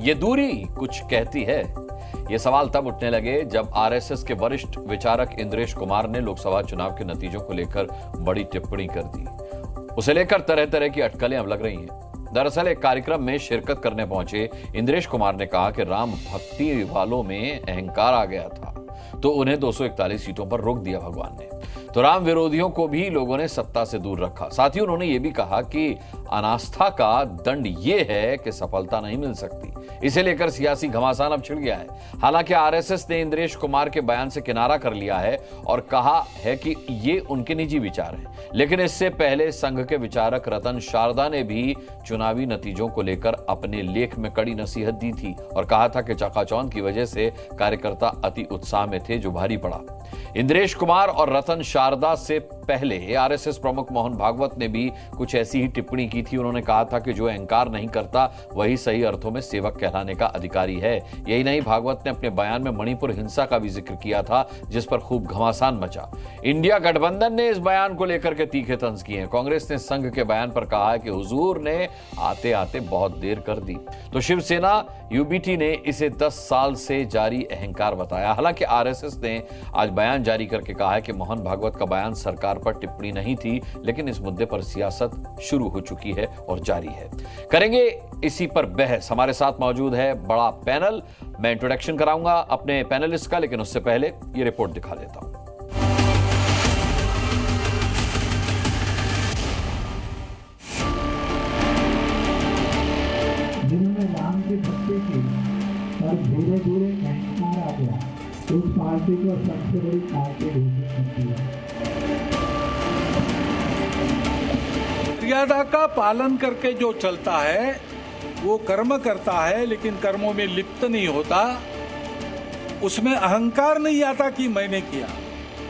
ये दूरी कुछ कहती है। ये सवाल तब उठने लगे जब आरएसएस के वरिष्ठ विचारक इंद्रेश कुमार ने लोकसभा चुनाव के नतीजों को लेकर बड़ी टिप्पणी कर दी। उसे लेकर तरह तरह की अटकलें अब लग रही हैं। दरअसल एक कार्यक्रम में शिरकत करने पहुंचे इंद्रेश कुमार ने कहा कि राम भक्ति वालों में अहंकार आ गया था तो उन्हें 241 सीटों पर रोक दिया भगवान ने। तो राम विरोधियों को भी लोगों ने सत्ता से दूर रखा। साथ ही उन्होंने यह भी कहा कि अनास्था का दंड यह है कि सफलता नहीं मिल सकती। इसे लेकर सियासी घमासान अब छिड़ गया है। हालांकि आरएसएस ने इंद्रेश कुमार के बयान से किनारा कर लिया है और कहा है कि ये उनके निजी विचार हैं। लेकिन इससे पहले संघ के विचारक रतन शारदा ने भी चुनावी नतीजों को लेकर अपने लेख में कड़ी नसीहत दी थी और कहा था कि चकाचौंध की वजह से कार्यकर्ता अति उत्साह में थे जो भारी पड़ा। इंद्रेश कुमार और रतन शारदा से पहले आरएसएस प्रमुख मोहन भागवत ने भी कुछ ऐसी ही टिप्पणी की थी। उन्होंने कहा था कि जो अहंकार नहीं करता वही सही अर्थों में सेवक कहलाने का अधिकारी है। यही नहीं, भागवत ने अपने बयान में मणिपुर हिंसा का भी जिक्र किया था जिस पर खूब घमासान मचा। इंडिया गठबंधन ने इस बयान को लेकर के तीखे तंज किए हैं। कांग्रेस ने संघ के बयान पर कहा है कि हुजूर ने आते आते बहुत देर कर दी। तो शिवसेना यूबीटी ने इसे 10 साल से जारी अहंकार बताया। हालांकि आरएसएस ने आज बयान जारी करके कहा है कि मोहन भागवत का बयान सरकार पर टिप्पणी नहीं थी, लेकिन इस मुद्दे पर सियासत शुरू हो चुकी है और जारी है। करेंगे इसी पर बहस। हमारे साथ मौजूद है बड़ा पैनल। मैं इंट्रोडक्शन कराऊंगा अपने पैनलिस्ट का, लेकिन उससे पहले ये रिपोर्ट दिखा देता हूं। राम की भक्ति की और धीरे धीरे अहंकार आ गया, उस पार्टी को सबसे बड़ी पार्टी घोषित किया। मर्यादा का पालन करके जो चलता है वो कर्म करता है, लेकिन कर्मों में लिप्त नहीं होता, उसमें अहंकार नहीं आता कि मैंने किया।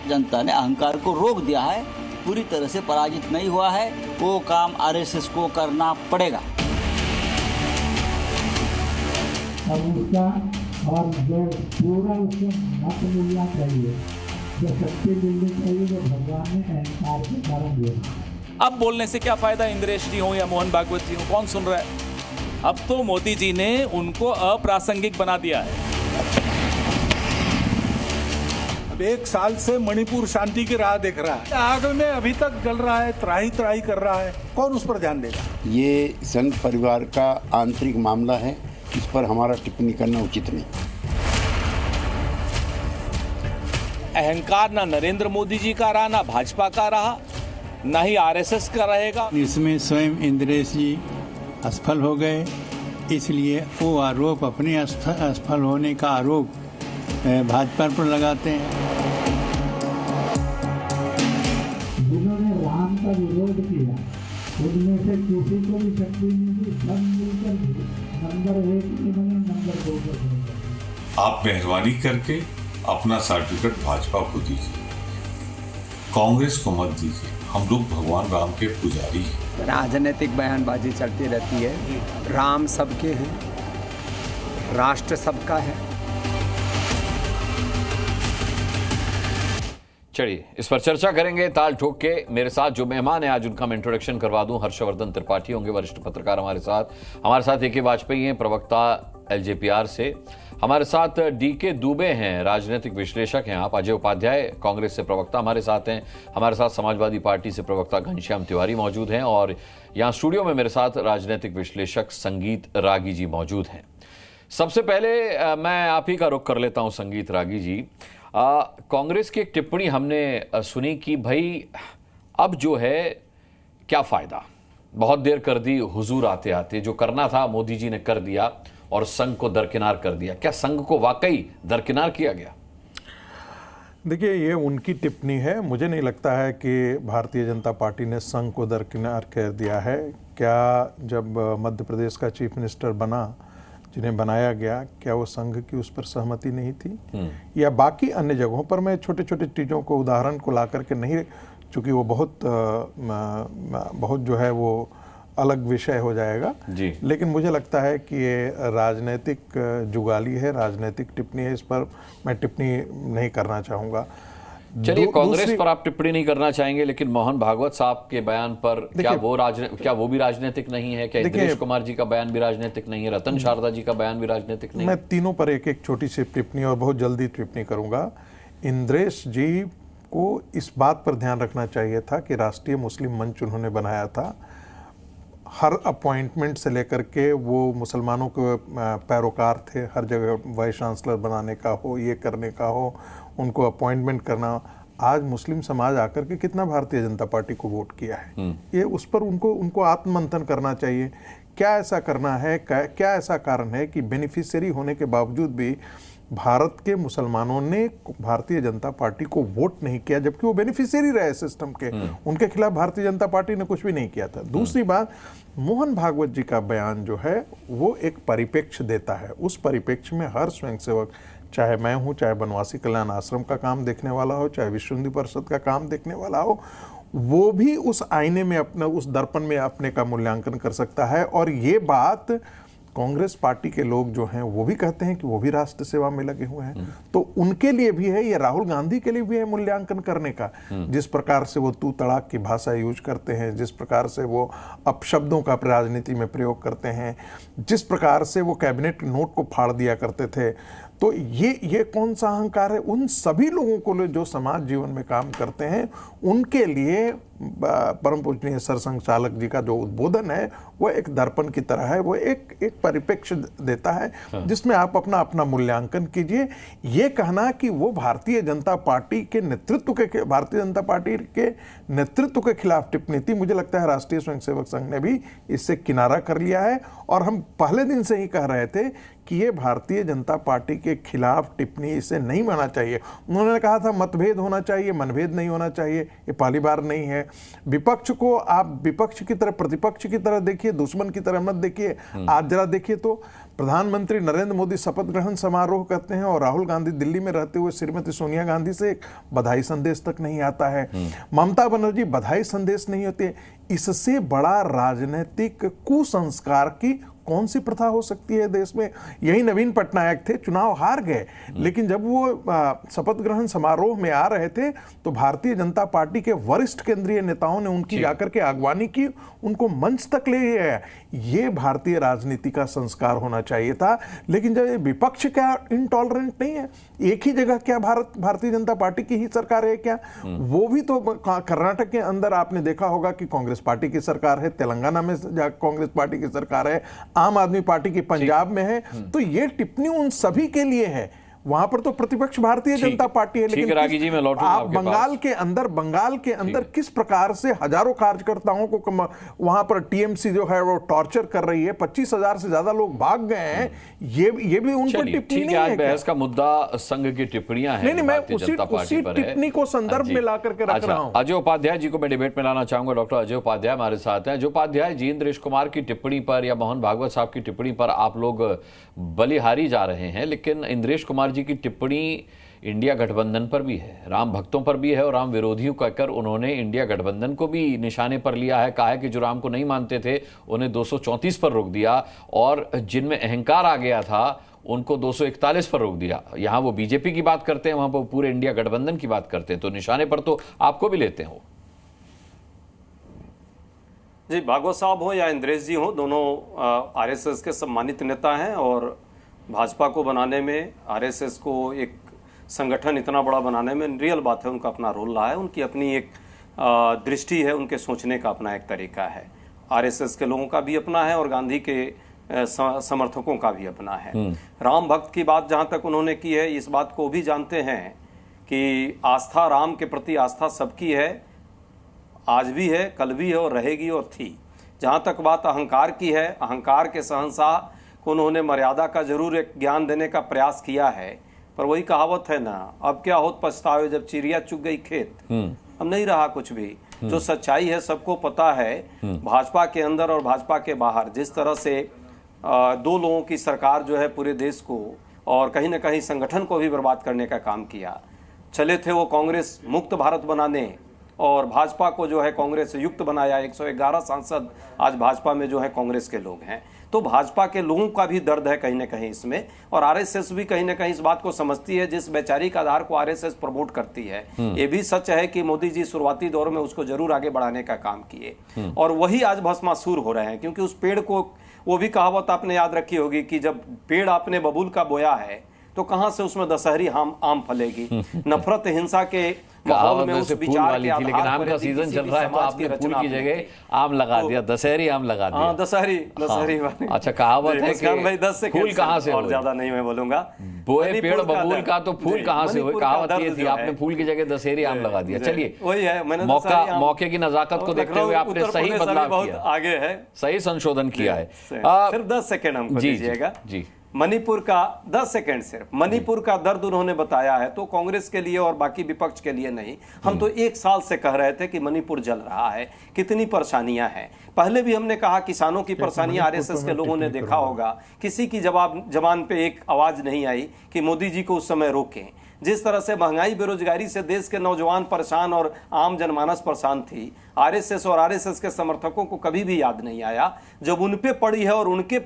जनता ने अहंकार को रोक दिया है, पूरी तरह से पराजित नहीं हुआ है। वो काम आरएसएस को करना पड़ेगा। अब उसका और जो पूरा उसको मत मिलना चाहिए, जो शक्ति मिलनी चाहिए, जो भगवान ने अहंकार के कारण दिया। अब बोलने से क्या फायदा, इंद्रेश जी हो या मोहन भागवत जी हो, कौन सुन रहा है? अब तो मोदी जी ने उनको अप्रासंगिक बना दिया है। अब 1 साल से मणिपुर शांति की राह देख रहा है, आग में अभी तक जल रहा है, त्राही त्राही कर रहा है, कौन उस पर ध्यान देगा? ये संघ परिवार का आंतरिक मामला है, इस पर हमारा टिप्पणी करना उचित नहीं। अहंकार ना नरेंद्र मोदी जी का रहा, ना भाजपा का रहा, ना ही आरएसएस का रहेगा। इसमें स्वयं इंद्रेश जी असफल हो गए, इसलिए वो आरोप, अपने असफल होने का आरोप भाजपा पर लगाते हैं। जिन्होंने राम का विरोध किया उनमें से किसी को भी शक्ति नहीं थी, सब मिलकर नंबर 1 नंबर 2 पर। आप मेहरबानी करके अपना सर्टिफिकेट भाजपा को दीजिए, कांग्रेस को मत दीजिए। हम लोग भगवान राम के पुजारी हैं। राजनीतिक बयानबाजी चलती रहती है। राम सबके हैं, राष्ट्र सबका है। चलिए इस पर चर्चा करेंगे ताल ठोक के। मेरे साथ जो मेहमान है आज उनका मैं इंट्रोडक्शन करवा दूं। हर्षवर्धन त्रिपाठी होंगे, वरिष्ठ पत्रकार हमारे साथ ए.के. वाजपेयी हैं, प्रवक्ता एलजेपीआर से। हमारे साथ डीके दुबे हैं, राजनीतिक विश्लेषक हैं आप। अजय उपाध्याय कांग्रेस से प्रवक्ता हमारे साथ हैं। हमारे साथ समाजवादी पार्टी से प्रवक्ता घनश्याम तिवारी मौजूद हैं और यहाँ स्टूडियो में मेरे साथ राजनीतिक विश्लेषक संगीत रागी जी मौजूद हैं। सबसे पहले मैं आप ही का रुख कर लेता हूँ संगीत रागी जी। कांग्रेस की एक टिप्पणी हमने सुनी कि भाई अब जो है क्या फायदा, बहुत देर कर दी हुजूर आते आते, जो करना था मोदी जी ने कर दिया और संघ को दरकिनार कर दिया। क्या संघ को वाकई दरकिनार किया गया? देखिए, ये उनकी टिप्पणी है। मुझे नहीं लगता है कि भारतीय जनता पार्टी ने संघ को दरकिनार कर दिया है। क्या जब मध्य प्रदेश का चीफ मिनिस्टर बना, जिन्हें बनाया गया, क्या वो संघ की उस पर सहमति नहीं थी? या बाकी अन्य जगहों पर, मैं छोटे छोटे चीज़ों को उदाहरण को ला करके नहीं, चूँकि वो बहुत जो है वो अलग विषय हो जाएगा जी। लेकिन मुझे लगता है कि ये राजनीतिक जुगाली है, राजनीतिक टिप्पणी है, इस पर मैं टिप्पणी नहीं करना चाहूँगा। चलिए, कांग्रेस पर आप टिप्पणी नहीं करना चाहेंगे, लेकिन मोहन भागवत साहब के बयान पर क्या वो भी राजनीतिक नहीं है? क्या इंद्रेश कुमार जी का बयान भी राजनीतिक नहीं है? रतन शारदा जी का बयान भी राजनीतिक नहीं है? मैं तीनों पर एक एक छोटी सी टिप्पणी और बहुत जल्दी टिप्पणी करूंगा। इंद्रेश जी को इस बात पर ध्यान रखना चाहिए था कि राष्ट्रीय मुस्लिम मंच उन्होंने बनाया था, हर अपॉइंटमेंट से लेकर के वो मुसलमानों के पैरोकार थे, हर जगह वाइस चांसलर बनाने का हो, ये करने का हो, उनको अपॉइंटमेंट करना। आज मुस्लिम समाज आकर के कितना भारतीय जनता पार्टी को वोट किया है, ये उस पर उनको आत्ममंथन करना चाहिए। क्या ऐसा करना है, क्या ऐसा कारण है कि बेनिफिशियरी होने के बावजूद भी भारत के मुसलमानों ने भारतीय जनता पार्टी को वोट नहीं किया, जबकि वो बेनिफिशियरी रहे सिस्टम के। उनके खिलाफ भारतीय जनता पार्टी ने कुछ भी नहीं किया था। दूसरी बात, मोहन भागवत जी का बयान जो है वो एक परिप्रेक्ष्य देता है। उस परिप्रेक्ष्य में हर स्वयंसेवक, चाहे मैं हूँ, चाहे बनवासी कल्याण आश्रम का काम देखने वाला हो, चाहे विश्व हिंदू परिषद का काम देखने वाला हो, वो भी उस आईने में अपना, उस दर्पण में अपने का मूल्यांकन कर सकता है। और ये बात कांग्रेस पार्टी के लोग जो हैं वो भी कहते हैं कि वो भी राष्ट्र सेवा में लगे हुए हैं, तो उनके लिए भी है, ये राहुल गांधी के लिए भी है मूल्यांकन करने का। जिस प्रकार से वो तू तड़ाक की भाषा यूज करते हैं, जिस प्रकार से वो अपशब्दों का राजनीति में प्रयोग करते हैं, जिस प्रकार से वो कैबिनेट नोट को फाड़ दिया करते थे, तो ये कौन सा अहंकार है? उन सभी लोगों को जो समाज जीवन में काम करते हैं उनके लिए परम पूजनीय सरसंघचालक जी का जो उद्बोधन है वो एक दर्पण की तरह है। वो एक परिप्रेक्ष्य देता है जिसमें आप अपना मूल्यांकन कीजिए। ये कहना कि वो भारतीय जनता पार्टी के नेतृत्व के खिलाफ टिप्पणी थी, मुझे लगता है राष्ट्रीय स्वयंसेवक संघ ने भी इससे किनारा कर लिया है। और हम पहले दिन से ही कह रहे थे कि ये भारतीय जनता पार्टी के खिलाफ टिप्पणी इसे नहीं मानना चाहिए। उन्होंने कहा था मतभेद होना चाहिए, मनभेद नहीं होना चाहिए। ये पहली बार नहीं है। विपक्ष को आप विपक्ष की तरह, प्रतिपक्ष की तरह देखिए, दुश्मन की तरह मत देखिए। आज जरा देखिए तो प्रधानमंत्री नरेंद्र मोदी शपथ ग्रहण समारोह करते हैं और राहुल गांधी दिल्ली में रहते हुए श्रीमती सोनिया गांधी से एक बधाई संदेश तक नहीं आता है। ममता बनर्जी बधाई संदेश नहीं होते। इससे बड़ा राजनीतिक कुसंस्कार की कौन सी प्रथा हो सकती है देश में? यही नवीन पटनायक थे, चुनाव हार गए, लेकिन जब वो शपथ ग्रहण समारोह में आ रहे थे तो भारतीय जनता पार्टी के वरिष्ठ केंद्रीय नेताओं ने उनकी जाकर के अगवानी की, उनको मंच तक ले गया। ये भारतीय राजनीति का संस्कार होना चाहिए था। लेकिन जब ये विपक्ष क्या इनटॉलरेंट नहीं है? एक ही जगह क्या भारतीय जनता पार्टी की ही सरकार है क्या? वो भी तो कर्नाटक के अंदर आपने देखा होगा कि कांग्रेस पार्टी की सरकार है, तेलंगाना में कांग्रेस पार्टी की सरकार है, आम आदमी पार्टी की पंजाब में है। तो ये टिप्पणी उन सभी के लिए है। वहां पर तो प्रतिपक्ष भारतीय जनता पार्टी है, लेकिन रागी जी, मैं लौटूंगा आप बंगाल के अंदर किस प्रकार से हजारों कार्यकर्ताओं को वहां पर टीएमसी जो है वो टॉर्चर कर रही है, 25,000 से ज्यादा लोग भाग गए हैं। ये भी उनको टिप्पणी नहीं है। बहस का मुद्दा संघ की टिप्पणियां हैं, नहीं, मैं उसी टिप्पणी को संदर्भ में ला करके रख रहा हूं। अजय उपाध्याय जी को मैं डिबेट में लाना चाहूंगा। डॉक्टर अजय उपाध्याय हमारे साथ हैं। अजय उपाध्याय जी, इंद्रेश कुमार की टिप्पणी पर या मोहन भागवत साहब की टिप्पणी पर आप लोग बलिहारी जा रहे हैं, लेकिन इंद्रेश कुमार जी की टिप्पणी इंडिया गठबंधन पर भी है, राम भक्तों पर भी है और राम विरोधियों कहकर उन्होंने इंडिया गठबंधन को भी निशाने पर लिया है। कहा है कि जो राम को नहीं मानते थे उन्हें 234 पर रोक दिया और जिनमें अहंकार आ गया था उनको 241 पर रोक दिया। यहां वो बीजेपी की बात करते हैं, वहां पर पूरे इंडिया गठबंधन की बात करते हैं, तो निशाने पर तो आपको भी लेते हो। जी, भागवत साहब हो या इंद्रेश जी हो, दोनों आरएसएस के सम्मानित नेता हैं और भाजपा को बनाने में, आरएसएस को एक संगठन इतना बड़ा बनाने में रियल बात है उनका अपना रोल रहा है। उनकी अपनी एक दृष्टि है, उनके सोचने का अपना एक तरीका है। आरएसएस के लोगों का भी अपना है और गांधी के समर्थकों का भी अपना है। राम भक्त की बात जहां तक उन्होंने की है, इस बात को भी जानते हैं कि आस्था, राम के प्रति आस्था सबकी है, आज भी है, कल भी है और रहेगी और थी। जहां तक बात अहंकार की है, अहंकार के शहंशाह को उन्होंने मर्यादा का जरूर एक ज्ञान देने का प्रयास किया है, पर वही कहावत है ना, अब क्या होत पछतावे जब चिड़िया चुग गई खेत। अब नहीं रहा कुछ भी। जो सच्चाई है सबको पता है, भाजपा के अंदर और भाजपा के बाहर जिस तरह से दो लोगों की सरकार जो है पूरे देश को और कहीं ना कहीं संगठन को भी बर्बाद करने का काम किया। चले थे वो कांग्रेस मुक्त भारत बनाने और भाजपा को जो है कांग्रेस से युक्त बनाया। 111 सांसद आज भाजपा में जो है कांग्रेस के लोग हैं। तो तो भाजपा के लोगों का भी दर्द है कहीं ना कहीं इसमें, और आरएसएस भी कहीं ना कहीं इस बात को समझती है। जिस वैचारिक आधार को आरएसएस प्रमोट करती है, ये भी सच है कि मोदी जी शुरुआती दौर में उसको जरूर आगे बढ़ाने का काम किए, और वही आज भस्मासुर हो रहे हैं। क्योंकि उस पेड़ को, वो भी कहावत आपने याद रखी होगी कि जब पेड़ आपने बबूल का बोया है तो कहां से उसमें दशहरी आम फलेगी। नफरत हिंसा के माहौल में उस विचार के आधार पर, लेकिन आम का सीजन चल रहा है तो आपने फूल की जगह आम लगा दिया, दशहरी आम लगा दिया। दशहरी अच्छा, कहावत है कि भाई 10 सेकंड फूल कहां से, और ज्यादा नहीं मैं बोलूंगा, बोए पेड़ बबूल का तो फूल कहां से हुए, कहावत ये थी, आपने फूल की जगह दशहरी आम लगा दिया। चलिए, वही है, मैंने मौके की नजाकत को देखते हुए आपने सही बदलाव किया, आगे है, सही संशोधन किया है। सिर्फ 10 सेकंड हमको दीजिएगा जी। मणिपुर का 10 सेकंड सिर्फ, मणिपुर का दर्द उन्होंने बताया है, तो कांग्रेस के लिए और बाकी विपक्ष के लिए नहीं। हम तो 1 साल से कह रहे थे कि मणिपुर जल रहा है, कितनी परेशानियां हैं। पहले भी हमने कहा किसानों की परेशानियां आरएसएस के लोगों ने देखा होगा, किसी की जबान पे एक आवाज नहीं आई कि मोदी जी को उस समय रोकें। जिस तरह से महंगाई बेरोजगारी से देश के नौजवान परेशान और आम जनमानस परेशान थी, आरएसएस और आरएसएस के समर्थकों को कभी भी याद नहीं आया। जब उन पे पड़ी है और उनके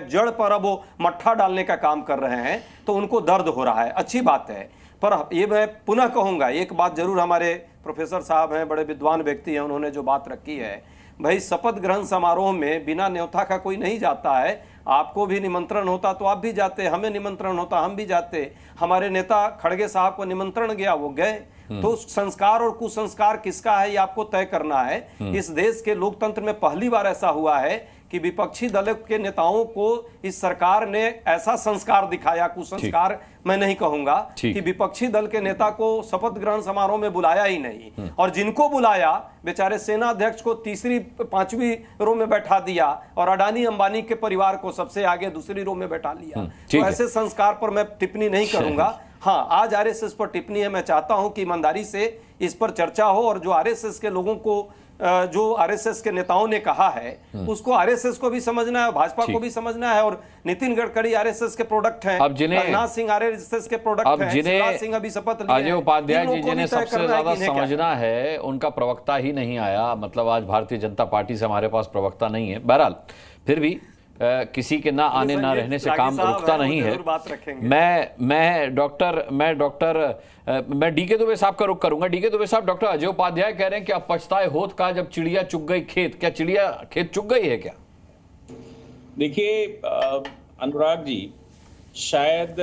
जड़ पर अब वो मट्ठा डालने का काम कर रहे हैं तो उनको दर्द हो रहा है। अच्छी बात है, पर ये मैं पुनः कहूंगा, एक बात जरूर, हमारे प्रोफेसर साहब हैं, बड़े विद्वान व्यक्ति हैं, उन्होंने जो बात रखी है, भाई शपथ ग्रहण समारोह में बिना न्योता का कोई नहीं जाता है। आपको भी निमंत्रण होता तो आप भी जाते, हमें निमंत्रण होता हम भी जाते। हमारे नेता खड़गे साहब को निमंत्रण गया, वो गए। तो संस्कार और कुसंस्कार किसका है ये आपको तय करना है। इस देश के लोकतंत्र में पहली बार ऐसा हुआ है कि विपक्षी दल के नेताओं को इस सरकार ने ऐसा संस्कार दिखाया, कुसंस्कार मैं नहीं कहूंगा, कि विपक्षी दल के नेता को शपथ ग्रहण समारोह में बुलाया ही नहीं, और जिनको बुलाया बेचारे सेना अध्यक्ष को 3री 5वीं रो में बैठा दिया और अडानी अंबानी के परिवार को सबसे आगे 2री रो में बैठा लिया। तो ऐसे संस्कार पर मैं टिप्पणी नहीं करूंगा। हाँ, आज आरएसएस पर टिप्पणी है। मैं चाहता हूं कि ईमानदारी से इस पर चर्चा हो, और जो आरएसएस के लोगों को, जो आरएसएस के नेताओं ने कहा है, उसको आरएसएस को भी समझना है, भाजपा को भी समझना है। और नितिन गडकरी आरएसएस के प्रोडक्ट हैं, राजनाथ सिंह आरएसएस के प्रोडक्ट हैं, शिवराज सिंह अभी शपथ लिए, अजय उपाध्याय जी जिन्हें सबसे ज्यादा समझना है उनका प्रवक्ता ही नहीं आया। मतलब आज भारतीय जनता पार्टी से हमारे पास प्रवक्ता नहीं है। बहरहाल फिर भी किसी के ना आने ना रहने से काम रुकता नहीं है। मैं डीके दुबे साहब का रुख करूंगा। डीके दुबे साहब, डॉक्टर अजय उपाध्याय कह रहे हैं कि अब पछताए होत का जब चिड़िया चुग गई खेत। क्या चिड़िया खेत चुग गई है क्या? देखिए अनुराग जी, शायद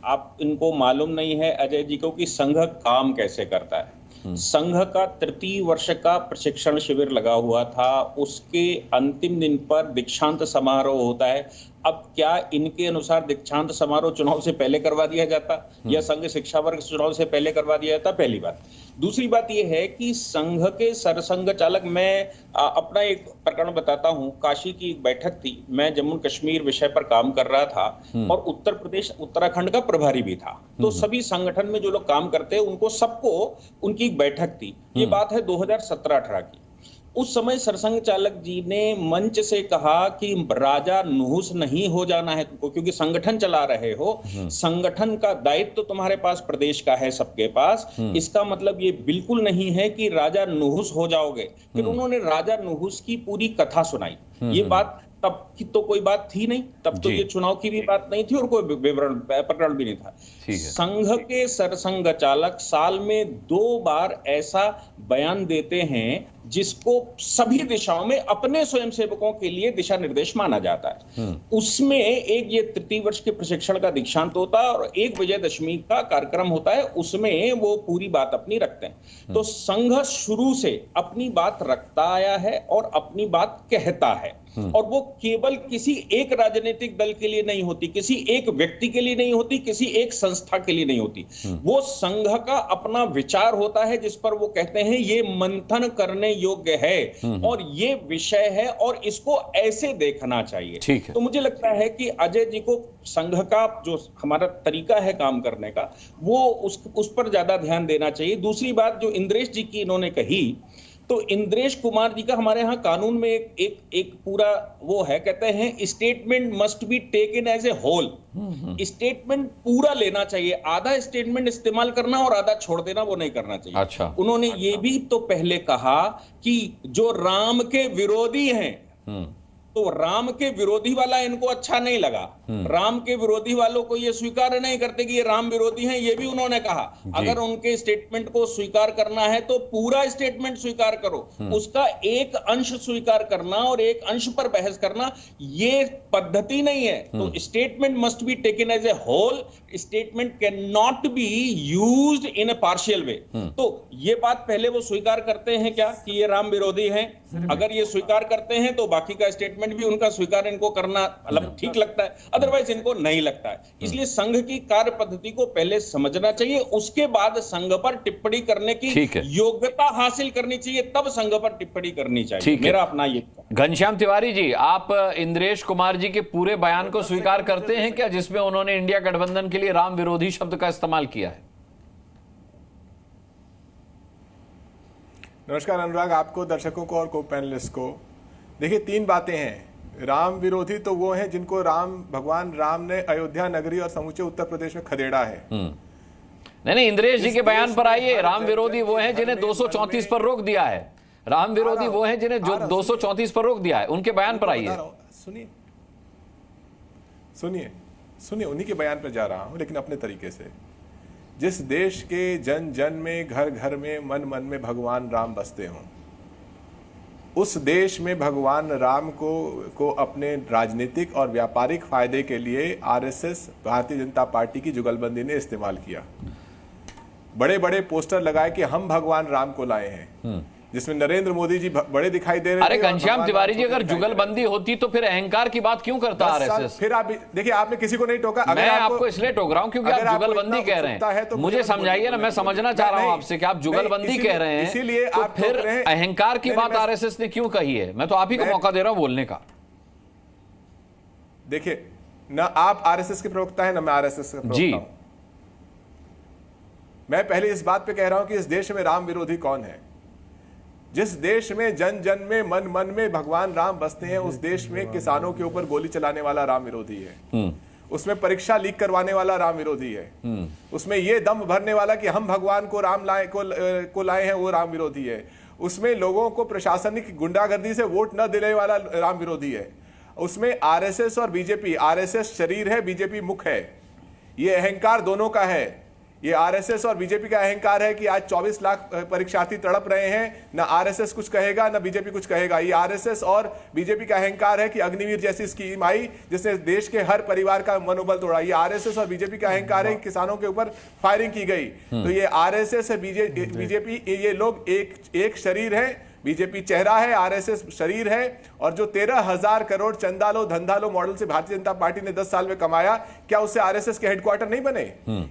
आप इनको मालूम नहीं है अजय जी को कि संघ काम कैसे करता है। संघ का 3य वर्ष का प्रशिक्षण शिविर लगा हुआ था, उसके अंतिम दिन पर दीक्षांत समारोह होता है। अब क्या इनके अनुसार दीक्षांत समारोह चुनाव से पहले करवा दिया जाता या संघ शिक्षा वर्ग चुनाव से पहले करवा दिया जाता? पहली बात। दूसरी बात यह है कि संघ के सरसंघ चालक, मैं अपना एक प्रकरण बताता हूं। काशी की एक बैठक थी, मैं जम्मू कश्मीर विषय पर काम कर रहा था और उत्तर प्रदेश उत्तराखंड का प्रभारी भी था। तो सभी संगठन में जो लोग काम करते हैं उनको सबको उनकी एक बैठक थी। ये बात है 2017-18 की। उस समय सरसंघ चालक जी ने मंच से कहा कि राजा नुहुस नहीं हो जाना है तुमको, क्योंकि संगठन चला रहे हो, संगठन का दायित्व तो तुम्हारे पास प्रदेश का है, सबके पास। इसका मतलब ये बिल्कुल नहीं है कि राजा नुहुस हो जाओगे। फिर उन्होंने राजा नुहुस की पूरी कथा सुनाई। ये बात तब की तो कोई बात थी नहीं, तब तो ये चुनाव की भी बात नहीं थी और कोई विवरण प्रकरण भी नहीं था। संघ के सरसंघ चालक साल में 2 बार ऐसा बयान देते हैं जिसको सभी दिशाओं में अपने स्वयंसेवकों के लिए दिशा निर्देश माना जाता है। उसमें एक ये 3य वर्ष के प्रशिक्षण का दीक्षांत होता है और एक विजयदशमी का कार्यक्रम होता है, उसमें वो पूरी बात अपनी रखते हैं। तो संघ शुरू से अपनी बात रखता आया है और अपनी बात कहता है, और वो केवल किसी एक राजनीतिक दल के लिए नहीं होती, किसी एक व्यक्ति के लिए नहीं होती, किसी एक संस्था के लिए नहीं होती। वो संघ का अपना विचार होता है जिस पर वो कहते हैं ये मंथन करने योग्य है और ये विषय है और इसको ऐसे देखना चाहिए। तो मुझे लगता है कि अजय जी को संघ का जो हमारा तरीका है काम करने का, वो उस पर ज्यादा ध्यान देना चाहिए। दूसरी बात जो इंद्रेश जी की इन्होंने कही, तो इंद्रेश कुमार जी का हमारे यहाँ कानून में एक पूरा वो है, कहते हैं statement must be taken as a whole. Statement पूरा लेना चाहिए, आधा स्टेटमेंट इस्तेमाल करना और आधा छोड़ देना वो नहीं करना चाहिए। अच्छा। उन्होंने ये भी तो पहले कहा कि जो राम के विरोधी हैं तो राम के विरोधी वाला इनको अच्छा नहीं लगा। राम के विरोधी वालों को ये स्वीकार नहीं करते कि ये राम विरोधी हैं, ये भी उन्होंने कहा। अगर उनके स्टेटमेंट को स्वीकार करना है तो पूरा स्टेटमेंट स्वीकार करो, उसका एक अंश स्वीकार करना और एक अंश पर बहस करना ये पद्धति नहीं है। तो statement must be taken as a whole, statement can not be used in a partial way. तो ये बात पहले वो स्वीकार करते हैं क्या कि ये राम विरोधी हैं? अगर ये स्वीकार करते हैं तो बाकी का स्टेटमेंट भी उनका स्वीकार इनको करना मतलब ठीक लगता है, अदरवाइज इनको नहीं लगता है। इसलिए संघ की कार्य पद्धति को पहले समझना चाहिए, उसके बाद संघ पर टिप्पणी करने की योग्यता हासिल करनी चाहिए, तब संघ पर टिप्पणी करनी चाहिए। मेरा अपना ये। घनश्याम तिवारी जी, आप इंद्रेश कुमार जी के पूरे बयान को स्वीकार करते हैं क्या, जिसमें उन्होंने इंडिया गठबंधन के लिए राम विरोधी शब्द का इस्तेमाल किया है? नमस्कार अनुराग, आपको, दर्शकों को और को पैनलिस्ट को। देखिए, तीन बातें हैं। राम विरोधी तो वो हैं जिनको भगवान राम ने अयोध्या नगरी और समूचे उत्तर प्रदेश में खदेड़ा है। नहीं, इंद्रेश जी के बयान पर आइए। राम विरोधी वो हैं जिन्हें 234 पर रोक दिया है। राम विरोधी वो हैं जिन्हें 234 पर रोक दिया है, उनके बयान पर आइए। सुनिए सुनिए सुनिए, उन्हीं के बयान पर जा रहा हूं, लेकिन अपने तरीके से। जिस देश के जन जन में, घर घर में, मन मन में भगवान राम बसते हों, उस देश में भगवान राम को अपने राजनीतिक और व्यापारिक फायदे के लिए आरएसएस, भारतीय जनता पार्टी की जुगलबंदी ने इस्तेमाल किया। बड़े बड़े पोस्टर लगाए कि हम भगवान राम को लाए हैं, जिसमें नरेंद्र मोदी जी बड़े दिखाई दे रहे हैं। अरे घनश्याम तिवारी जी, अगर जुगलबंदी होती तो फिर अहंकार की बात क्यों करता आरएसएस? फिर आप देखिए, आपने किसी को नहीं टोका। मैं आपको इसलिए टोक रहा हूं क्योंकि आप जुगलबंदी कह रहे हैं, तो मुझे समझाइए ना। मैं समझना चाह रहा हूं आपसे कि आप जुगलबंदी कह रहे हैं, इसीलिए तो फिर अहंकार की बात आरएसएस ने क्यों कही है? मैं तो आप ही को मौका दे रहा हूं बोलने का। देखिए, न आप आरएसएस के प्रवक्ता है, न मैं आरएसएस का प्रवक्ता हूं। मैं पहले इस बात पे कह रहा हूं कि इस देश में राम विरोधी कौन है। जिस देश में जन जन में, मन मन में भगवान राम बसते हैं, उस देश में किसानों के ऊपर गोली चलाने वाला राम विरोधी है। उसमें परीक्षा लीक करवाने वाला राम विरोधी है। उसमें ये दम भरने वाला कि हम भगवान को लाए हैं, वो राम विरोधी है। उसमें लोगों को प्रशासनिक गुंडागर्दी से वोट न दिलाने वाला राम विरोधी है। उसमें आरएसएस और बीजेपी, आरएसएस शरीर है, बीजेपी मुख है। ये अहंकार दोनों का है। ये आरएसएस और बीजेपी का अहंकार है कि आज 24 लाख परीक्षार्थी तड़प रहे हैं। ना आरएसएस कुछ कहेगा, ना बीजेपी कुछ कहेगा। ये आरएसएस और बीजेपी का अहंकार है कि अग्निवीर जैसी स्कीम आई जिसने देश के हर परिवार का मनोबल तोड़ा। ये आरएसएस और बीजेपी का अहंकार है कि किसानों के ऊपर फायरिंग की गई। तो ये आरएसएस है, बीजेपी, ये लोग एक शरीर है। बीजेपी चेहरा है, आरएसएस शरीर है। और जो 13,000 करोड़ चंदा लो धंधा लो मॉडल से भारतीय जनता पार्टी ने 10 साल में कमाया, क्या उससे आरएसएस के हेडक्वार्टर नहीं बने?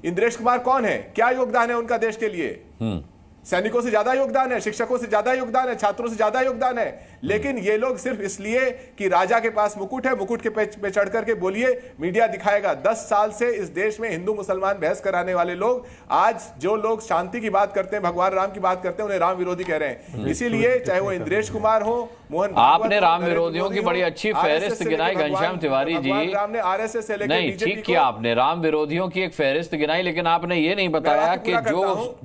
इंद्रेश कुमार कौन है? क्या योगदान है उनका देश के लिए? सैनिकों से ज्यादा योगदान है, शिक्षकों से ज्यादा योगदान है, छात्रों से ज्यादा योगदान है। लेकिन ये लोग सिर्फ इसलिए कि राजा के पास मुकुट है, मुकुट के पे चढ़ करके बोलिए, मीडिया दिखाएगा। 10 साल से इस देश में हिंदू मुसलमान बहस कराने वाले लोग, आज जो लोग शांति की बात करते हैं, भगवान राम की बात करते हैं, उन्हें राम विरोधी कह रहे हैं। इसीलिए चाहे वो इंद्रेश कुमार हो, मोहन, आपने राम विरोधियों की बड़ी अच्छी फहरिस्त गिनाई घनश्याम तिवारी जी। राम ने आरएसएस से लेकर नहीं, ठीक किया आपने, राम विरोधियों की एक फहरिस्त गिनाई, लेकिन आपने ये नहीं बताया कि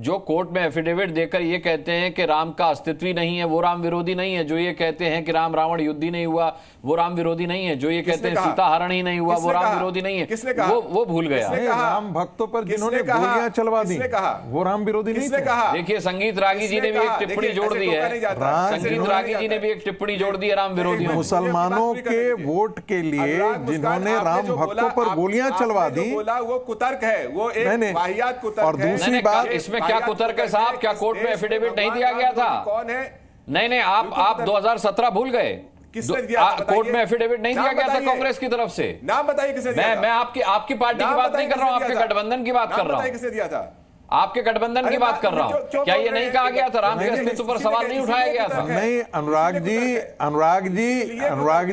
जो कोर्ट में एफिडेविट देकर ये कहते हैं कि राम का अस्तित्व ही नहीं है, वो राम विरोधी नहीं है। जो ये कहते हैं कि राम रावण युद्ध ही नहीं हुआ, वो राम विरोधी नहीं है। जो ये कहते हैं सीता हरण ही नहीं हुआ, वो राम विरोधी नहीं है। किसने कहा? वो भूल गया। राम भक्तों पर जिन्होंने गोलियां चलवा दी, वो राम विरोधी नहीं थे। देखिए, संगीत रागी जी ने भी एक टिप्पणी जोड़ दी है। संगीत रागी जी ने भी एक टिप्पणी जोड़ दी है राम विरोधी। मुसलमानों के वोट के लिए जिन्होंने राम भक्तों पर गोलियां चलवा दी, वो कुतर्क है, वो एक वाहियात कुतर्क है। और दूसरी बात, इसमें क्या कुतर्क है साहब? क्या कोर्ट में एफिडेविट नहीं दिया गया था? कौन है? नहीं, आप 2017 भूल गए। किसने दिया? कोर्ट में एफिडेविट नहीं दिया गया था कांग्रेस की तरफ से। नाम बताइए किसने दिया था? मैं आपकी पार्टी की बात नहीं कर रहा हूं, आपके गठबंधन की बात कर रहा हूं। किसने दिया था? आपके गठबंधन की बात कर रहा हूं। क्या ये नहीं कहा गया था? राम के अस्तित्व पर सवाल नहीं उठाया गया था? नहीं, अनुराग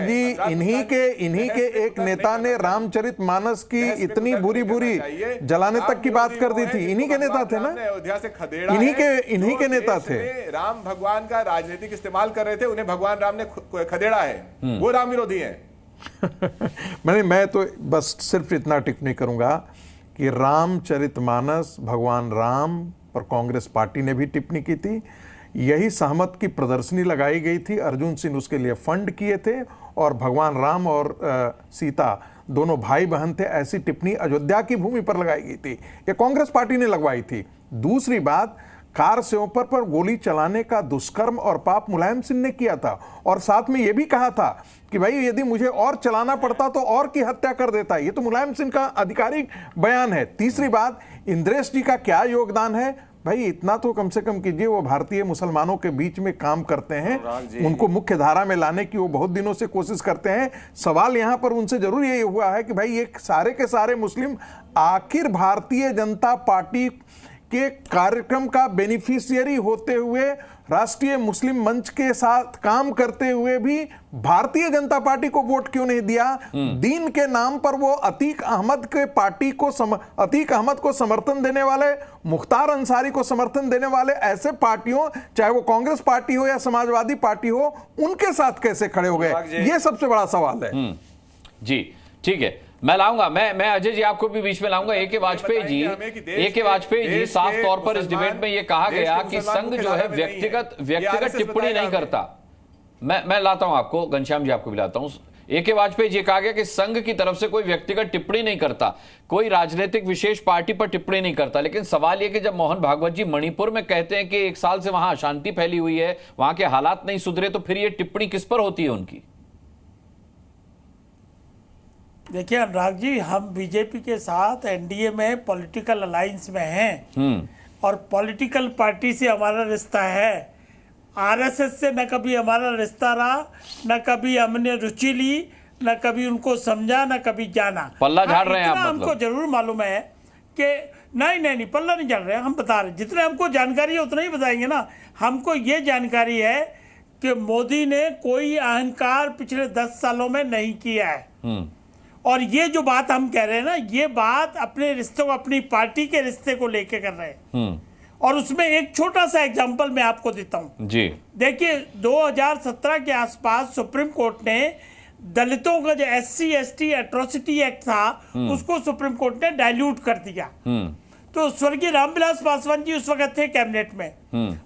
जी, इन्हीं के एक नेता ने रामचरितमानस की इतनी बुरी जलाने तक की बात कर दी थी। इन्हीं के नेता थे ना, अयोध्या से खदेड़ा, इन्हीं के नेता थे। राम भगवान का राजनीतिक इस्तेमाल कर रहे थे, उन्हें भगवान राम ने खदेड़ा है, वो राम विरोधी है। मैं तो बस सिर्फ इतना टिप्पणी करूंगा कि रामचरितमानस, भगवान राम पर कांग्रेस पार्टी ने भी टिप्पणी की थी। यही सहमत की प्रदर्शनी लगाई गई थी, अर्जुन सिंह उसके लिए फंड किए थे और भगवान राम और सीता दोनों भाई बहन थे, ऐसी टिप्पणी अयोध्या की भूमि पर लगाई गई थी। ये कांग्रेस पार्टी ने लगवाई थी। दूसरी बात, कार सेवकों पर गोली चलाने का दुष्कर्म और पाप मुलायम सिंह ने किया था, और साथ में यह भी कहा था कि भाई यदि मुझे और चलाना पड़ता तो और की हत्या कर देता। ये तो मुलायम सिंह का आधिकारिक बयान है। तीसरी बात, इंद्रेश जी का क्या योगदान है? भाई इतना तो कम से कम कीजिए, वो भारतीय मुसलमानों के बीच में काम करते हैं, उनको मुख्य धारा में लाने की वो बहुत दिनों से कोशिश करते हैं। सवाल यहां पर उनसे जरूर ये हुआ है कि भाई ये सारे के सारे मुस्लिम आखिर भारतीय जनता पार्टी के कार्यक्रम का बेनिफिशियरी होते हुए, राष्ट्रीय मुस्लिम मंच के साथ काम करते हुए भी भारतीय जनता पार्टी को वोट क्यों नहीं दिया? दीन के नाम पर वो अतीक अहमद के पार्टी को अतीक अहमद को समर्थन देने वाले, मुख्तार अंसारी को समर्थन देने वाले ऐसे पार्टियों, चाहे वो कांग्रेस पार्टी हो या समाजवादी पार्टी हो, उनके साथ कैसे खड़े हो गए? ये सबसे बड़ा सवाल है। जी ठीक है, मैं लाऊंगा, मैं अजय जी आपको भी बीच में लाऊंगा। ए.के. वाजपेयी जी साफ तौर पर इस डिबेट में ये कहा गया कि संघ जो है व्यक्तिगत टिप्पणी नहीं करता। मैं लाता हूं आपको, घनश्याम जी आपको भी लाता हूं। ए.के. वाजपेयी जी कहा गया कि संघ की तरफ से कोई व्यक्तिगत टिप्पणी नहीं करता, कोई राजनीतिक विशेष पार्टी पर टिप्पणी नहीं करता। लेकिन सवाल यह कि जब मोहन भागवत जी मणिपुर में कहते हैं कि 1 साल से वहां अशांति फैली हुई है, वहां के हालात नहीं सुधरे, तो फिर ये टिप्पणी किस पर होती है उनकी? देखिए अनुराग जी, हम बीजेपी के साथ एनडीए में पॉलिटिकल अलायंस में हैं और पॉलिटिकल पार्टी से हमारा रिश्ता है। आरएसएस से न कभी हमारा रिश्ता रहा, न कभी हमने रुचि ली, न कभी उनको समझा, न कभी जाना। पल्ला झाड़ रहे हैं आप? हमको जरूर मालूम है कि नहीं पल्ला नहीं झाड़ रहे हैं, हम बता रहे, जितने हमको जानकारी है उतना ही बताएंगे ना। हमको ये जानकारी है कि मोदी ने कोई अहंकार पिछले 10 सालों में नहीं किया है। और ये जो बात हम कह रहे हैं ना, ये बात अपने रिश्ते को, अपनी पार्टी के रिश्ते को लेके कर रहे हैं। और उसमें एक छोटा सा एग्जांपल मैं आपको देता हूं जी। देखिए 2017 के आसपास सुप्रीम कोर्ट ने दलितों का जो SC/ST एट्रोसिटी एक्ट था उसको सुप्रीम कोर्ट ने डाइल्यूट कर दिया। तो स्वर्गीय रामविलास पासवान जी उस वक्त थे कैबिनेट में,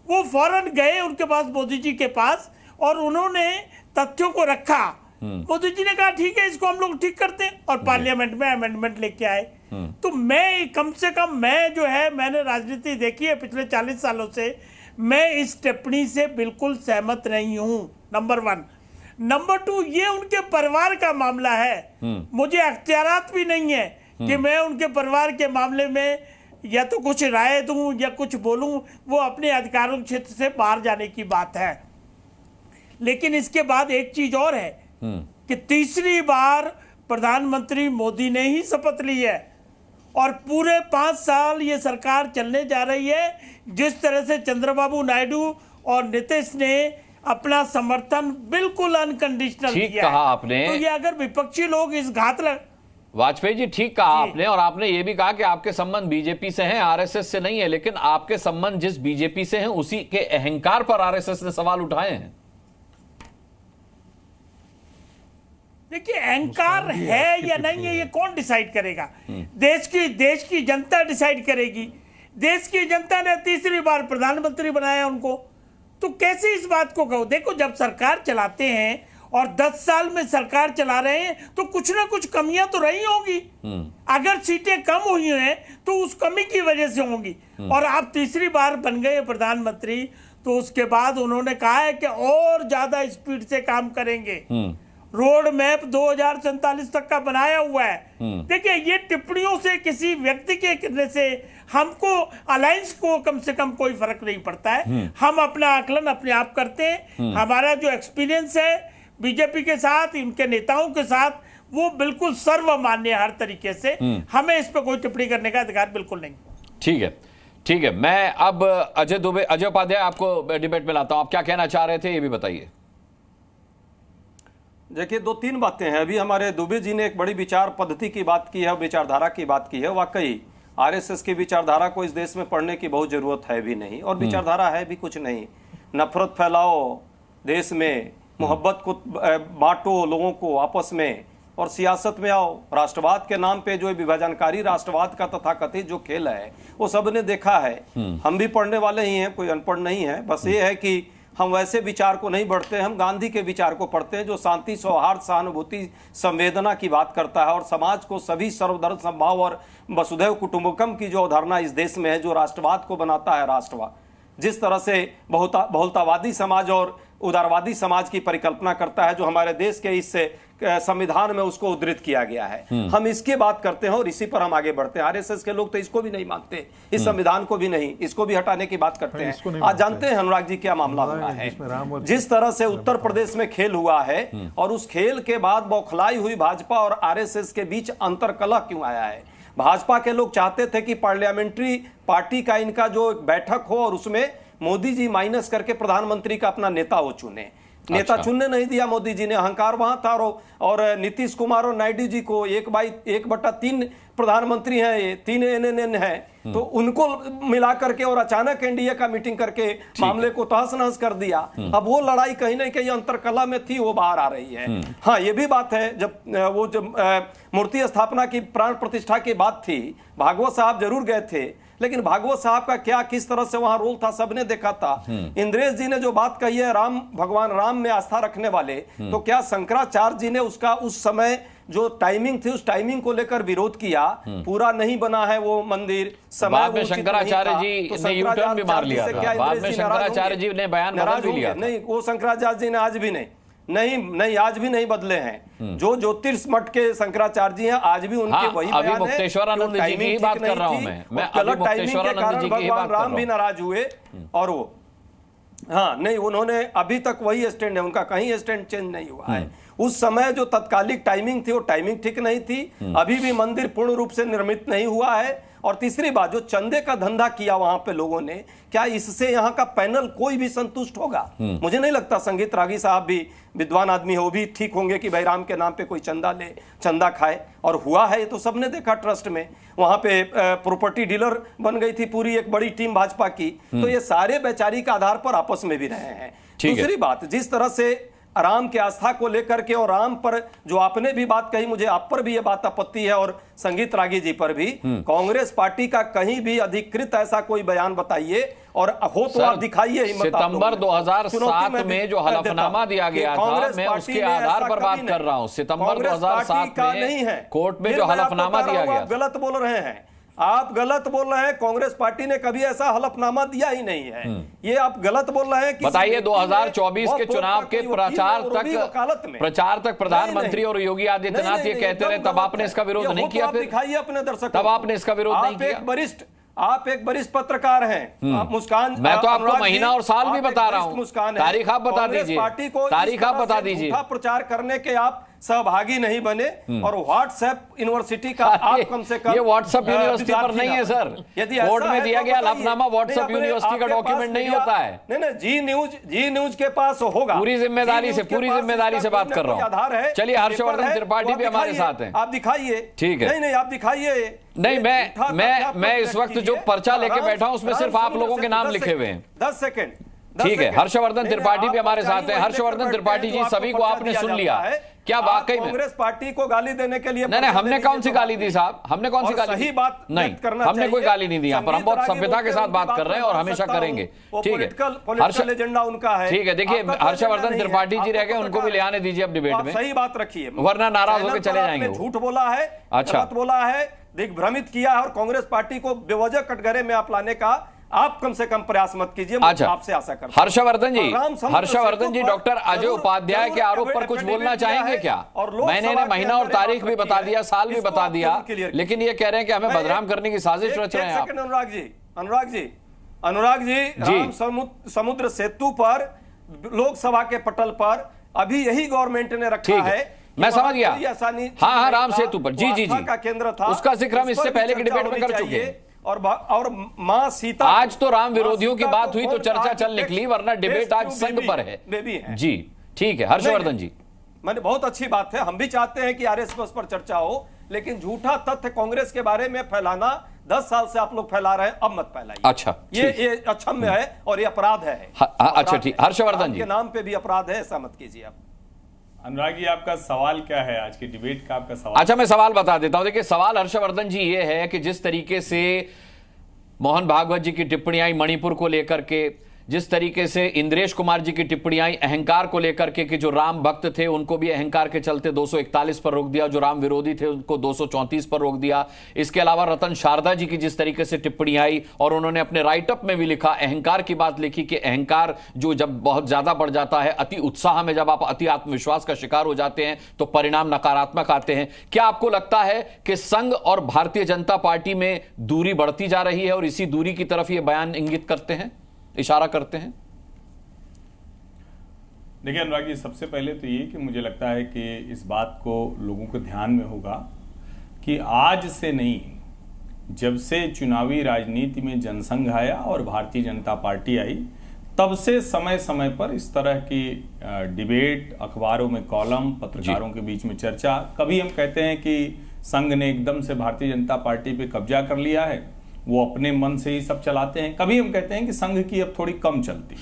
वो फौरन गए उनके पास, मोदी जी के पास, और उन्होंने तथ्यों को रखा। मोदी जी ने कहा ठीक है, इसको हम लोग ठीक करते हैं, और पार्लियामेंट में अमेंडमेंट लेके आए। तो मैं कम से कम, मैं जो है, मैंने राजनीति देखी है पिछले 40 सालों से, मैं इस टिप्पणी से बिल्कुल सहमत नहीं हूं, नंबर 1। नंबर 2, ये उनके परिवार का मामला है, मुझे अख्तियारात भी नहीं है कि मैं उनके परिवार के मामले में या तो कुछ राय दूं या कुछ बोलूं, वो अपने अधिकारों क्षेत्र से बाहर जाने की बात है। लेकिन इसके बाद एक चीज और है कि तीसरी बार प्रधानमंत्री मोदी ने ही शपथ ली है, और पूरे 5 साल ये सरकार चलने जा रही है। जिस तरह से चंद्रबाबू नायडू और नीतीश ने अपना समर्थन बिल्कुल अनकंडीशनल दिया कहा आपने, तो ये अगर विपक्षी लोग इस घात वाजपेयी जी ठीक कहा आपने, और आपने ये भी कहा कि आपके संबंध बीजेपी से हैं, आरएसएस से नहीं है। लेकिन आपके संबंध जिस बीजेपी से हैं उसी के अहंकार पर आरएसएस ने सवाल उठाए हैं। देखिए अहंकार है या नहीं है, ये कौन डिसाइड करेगा? देश की जनता डिसाइड करेगी। देश की जनता ने तीसरी बार प्रधानमंत्री बनाया उनको, तो कैसे इस बात को कहो? देखो, जब सरकार चलाते हैं और 10 साल में सरकार चला रहे हैं तो कुछ ना कुछ कमियां तो रही होगी। अगर सीटें कम हुई हैं तो उस कमी की वजह से होंगी। और आप तीसरी बार बन गए प्रधानमंत्री, तो उसके बाद उन्होंने कहा है कि और ज्यादा स्पीड से काम करेंगे। रोड मैप 2047 तक का बनाया हुआ है। देखिए, ये टिप्पणियों से, किसी व्यक्ति के करने से हमको, अलायंस को कम से कम कोई फर्क नहीं पड़ता है। हम अपना आकलन अपने आप करते हैं। हमारा जो एक्सपीरियंस है बीजेपी के साथ, इनके नेताओं के साथ, वो बिल्कुल सर्वमान्य हर तरीके से। हमें इस पर कोई टिप्पणी करने का अधिकार बिल्कुल नहीं। ठीक है। मैं अब अजय उपाध्याय आपको डिबेट में लाता हूं। आप क्या कहना चाह रहे थे, ये भी बताइए। देखिए, 2-3 बातें हैं। अभी हमारे दुबे जी ने एक बड़ी विचार पद्धति की बात की है, विचारधारा की बात की है। वाकई आरएसएस की विचारधारा को इस देश में पढ़ने की बहुत जरूरत है भी नहीं, और विचारधारा है भी कुछ नहीं। नफरत फैलाओ देश में, मोहब्बत को बांटो लोगों को आपस में, और सियासत में आओ। राष्ट्रवाद के नाम पे जो विभाजनकारी राष्ट्रवाद का तथाकथित जो खेल है वो सबने देखा है। हम भी पढ़ने वाले ही हैं, कोई अनपढ़ नहीं है। बस ये है कि हम वैसे विचार को नहीं पढ़ते हैं, हम गांधी के विचार को पढ़ते हैं, जो शांति, सौहार्द, सहानुभूति, संवेदना की बात करता है और समाज को सभी सर्वधर्म समभाव और वसुधैव कुटुंबकम की जो अवधारणा इस देश में है, जो राष्ट्रवाद को बनाता है राष्ट्रवाद, जिस तरह से बहुलतावादी समाज और उदारवादी समाज की परिकल्पना करता है, जो हमारे देश के इस संविधान में उसको उद्धृत किया गया है, हम इसकी बात करते हैं और इसी पर हम आगे बढ़ते हैं। आरएसएस के लोग तो इसको भी नहीं मानते, इस संविधान को भी नहीं, इसको भी हटाने की बात करते हैं। आज जानते हैं अनुराग जी क्या मामला हुआ है, जिस तरह से उत्तर प्रदेश में खेल हुआ है और उस खेल के बाद बौखलाई हुई भाजपा और आरएसएस के बीच अंतरकलह क्यों आया है। भाजपा के लोग चाहते थे कि पार्लियामेंट्री पार्टी का इनका जो बैठक हो और उसमें मोदी जी माइनस करके प्रधानमंत्री का अपना नेता वो चुने, नेता चुनने नहीं दिया मोदी जी ने, अहंकार वहां था। और नीतीश कुमार और नायडू जी को 1/3 प्रधानमंत्री हैं, ये 3 NNN है, तो उनको मिला करके और अचानक एनडीए का मीटिंग करके मामले को तहस नहस कर दिया। अब वो लड़ाई कहीं ना कहीं अंतरकला में थी, वो बाहर आ रही है। हाँ, ये भी बात है, जब मूर्ति स्थापना की प्राण प्रतिष्ठा की बात थी, भागवत साहब जरूर गए थे, लेकिन भागवत साहब का क्या किस तरह से वहां रोल था सबने देखा था। इंद्रेश जी ने जो बात कही है भगवान राम में आस्था रखने वाले, तो क्या शंकराचार्य जी ने उसका उस समय जो टाइमिंग थी उस टाइमिंग को लेकर विरोध किया, पूरा नहीं बना है वो मंदिर, समय बाद में शंकराचार्य जी ने यू-टर्न भी मार लिया था, बाद में शंकराचार्य जी ने बयान बदल भी लिया। नहीं, वो शंकराचार्य जी ने आज भी नहीं आज भी नहीं बदले हैं। जो ज्योतिष मठ के शंकराचार्य जी हैं आज भी उनके वही बयान है। मुक्तेश्वरानंद जी की बात कर रहा हूं मैं गलत टाइमिंग के कारण भगवान राम भी नाराज हुए और वो नहीं, उन्होंने अभी तक वही स्टैंड है उनका, कहीं स्टैंड चेंज नहीं हुआ है। उस समय जो तत्कालिक टाइमिंग थी वो टाइमिंग ठीक नहीं थी, अभी भी मंदिर पूर्ण रूप से निर्मित नहीं हुआ है। और तीसरी बात, जो चंदे का धंधा किया वहां पे लोगों ने, क्या इससे यहाँ का पैनल कोई भी संतुष्ट होगा? मुझे नहीं लगता। संगीत रागी साहब भी विद्वान आदमी है, वो भी ठीक होंगे कि भाई राम के नाम पे कोई चंदा ले, चंदा खाए, और हुआ है तो सबने देखा ट्रस्ट में। वहां पे प्रॉपर्टी डीलर बन गई थी पूरी एक बड़ी टीम भाजपा की, तो ये सारे वैचारिक आधार पर आपस में भी रहे हैं। दूसरी बात, जिस तरह से राम के आस्था को लेकर के और राम पर जो आपने भी बात कही, मुझे आप पर भी ये बात आपत्ति है और संगीत रागी जी पर भी, कांग्रेस पार्टी का कहीं भी अधिकृत ऐसा कोई बयान बताइए और हो तो आप दिखाइए। सितंबर 2007 में जो हलफनामा दिया गया था, मैं उसके आधार पर बात कर रहा हूं। सितंबर 2007 में कोर्ट में जो हलफनामा दिया गया, गलत बोल रहे हैं आप, गलत बोल रहे हैं। कांग्रेस पार्टी ने कभी ऐसा हलफनामा दिया ही नहीं है, ये आप गलत बोल रहे हैं। बताइए, 2024 के चुनाव के प्रचार तक प्रधानमंत्री और योगी आदित्यनाथ ये कहते रहे, तब आपने इसका विरोध नहीं किया? फिर दिखाइए अपने दर्शकों, तब आपने इसका विरोध नहीं किया? आप एक वरिष्ठ पत्रकार हैं, आप मुस्कान, मैं तो आपको महीना और साल भी बता रहा हूं, तारीख आप बता दीजिए, तारीख आप बता दीजिए। प्रचार करने के आप सहभागी नहीं बने और व्हाट्सएप यूनिवर्सिटी का आप कम से कम, ये व्हाट्सएप यूनिवर्सिटी पर नहीं है सर, कोर्ट में दिया गया हलफनामा व्हाट्सएप यूनिवर्सिटी का डॉक्यूमेंट नहीं होता है। नहीं, जी न्यूज के पास होगा। पूरी जिम्मेदारी से बात कर रहा हूँ। चलिए, हर्षवर्धन त्रिपाठी भी हमारे साथ हैं, आप दिखाइए। ठीक है, नहीं आप दिखाइए। नहीं, मैं इस वक्त जो पर्चा लेके बैठा हूं उसमें सिर्फ आप लोगों के नाम लिखे हुए हैं। 10 सेकंड, ठीक है। हर्षवर्धन त्रिपाठी भी हमारे साथ हैं। हर्षवर्धन त्रिपाठी जी, सभी को आपने सुन लिया, क्या वाकई में कांग्रेस पार्टी को गाली देने के लिए? नहीं, हमने कौन सी गाली दी साहब? हमने कौन सी गाली? सही बात नहीं, हमने कोई गाली नहीं दी। यहाँ पर हम बहुत सभ्यता के साथ बात कर रहे हैं और हमेशा करेंगे। ठीक है, पॉलिटिकल एजेंडा उनका है। ठीक है, देखिए, हर्षवर्धन त्रिपाठी जी रह गए, उनको भी ले आने दीजिए अब डिबेट में। सही बात रखिए, वरना नाराज होकर चले जाएंगे। झूठ बोला है, अच्छा बोला है, दिग्भ्रमित किया है और कांग्रेस पार्टी को बेवजह कटघरे में आप लाने का आप कम से कम प्रयास मत कीजिए। अच्छा, आपसे आशा करता हूं। हर्षवर्धन जी, डॉक्टर अजय उपाध्याय के आरोप पर कुछ बोलना चाहेंगे क्या? मैंने महीना और तारीख भी बता दिया, साल भी बता दिया, लेकिन ये कह रहे हैं कि हमें बदनाम करने की साजिश रच रहे हैं आप। अनुराग जी, राम समुद्र सेतु पर लोकसभा के पटल पर अभी यही गवर्नमेंट ने रखा है। मैं समझ गया, हाँ, राम सेतु पर, जी का केंद्र था, उसका जिक्र हम इससे पहले की डिबेट में कर चुके हैं। और मां सीता, आज तो राम विरोधियों की बात हुई तो चर्चा चल निकली, वरना डिबेट आज संघ पर है। जी ठीक है, हर्षवर्धन जी, मैंने बहुत अच्छी बात है। हम भी चाहते हैं कि आरएसएस पर चर्चा हो, लेकिन झूठा तथ्य कांग्रेस के बारे में फैलाना 10 साल से आप लोग फैला रहे हैं, अब मत फैलाइए। अच्छा, ये अक्षम्य है और ये अपराध है। अच्छा, ठीक, हर्षवर्धन जी के नाम पे भी अपराध है, ऐसा मत कीजिए आप। अनुराग जी, आपका सवाल क्या है आज की डिबेट का? आपका सवाल? अच्छा, मैं सवाल बता देता हूं। देखिए, सवाल हर्षवर्धन जी ये है कि जिस तरीके से मोहन भागवत जी की टिप्पणी आई मणिपुर को लेकर के, जिस तरीके से इंद्रेश कुमार जी की टिप्पणियां आई अहंकार को लेकर के कि जो राम भक्त थे उनको भी अहंकार के चलते 241 पर रोक दिया, जो राम विरोधी थे उनको 234 पर रोक दिया। इसके अलावा रतन शारदा जी की जिस तरीके से टिप्पणी आई और उन्होंने अपने राइटअप में भी लिखा, अहंकार की बात लिखी कि अहंकार जो जब बहुत ज्यादा बढ़ जाता है, अति उत्साह में जब आप अति आत्मविश्वास का शिकार हो जाते हैं तो परिणाम नकारात्मक आते हैं। क्या आपको लगता है कि संघ और भारतीय जनता पार्टी में दूरी बढ़ती जा रही है और इसी दूरी की तरफ ये बयान इंगित करते हैं, इशारा करते हैं? देखिए अनुराग जी, सबसे पहले तो ये कि मुझे लगता है कि इस बात को लोगों को ध्यान में होगा कि आज से नहीं, जब से चुनावी राजनीति में जनसंघ आया और भारतीय जनता पार्टी आई, तब से समय समय पर इस तरह की डिबेट, अखबारों में कॉलम, पत्रकारों के बीच में चर्चा, कभी हम कहते हैं कि संघ ने एकदम से भारतीय जनता पार्टी पे कब्जा कर लिया है, वो अपने मन से ही सब चलाते हैं, कभी हम कहते हैं कि संघ की अब थोड़ी कम चलती।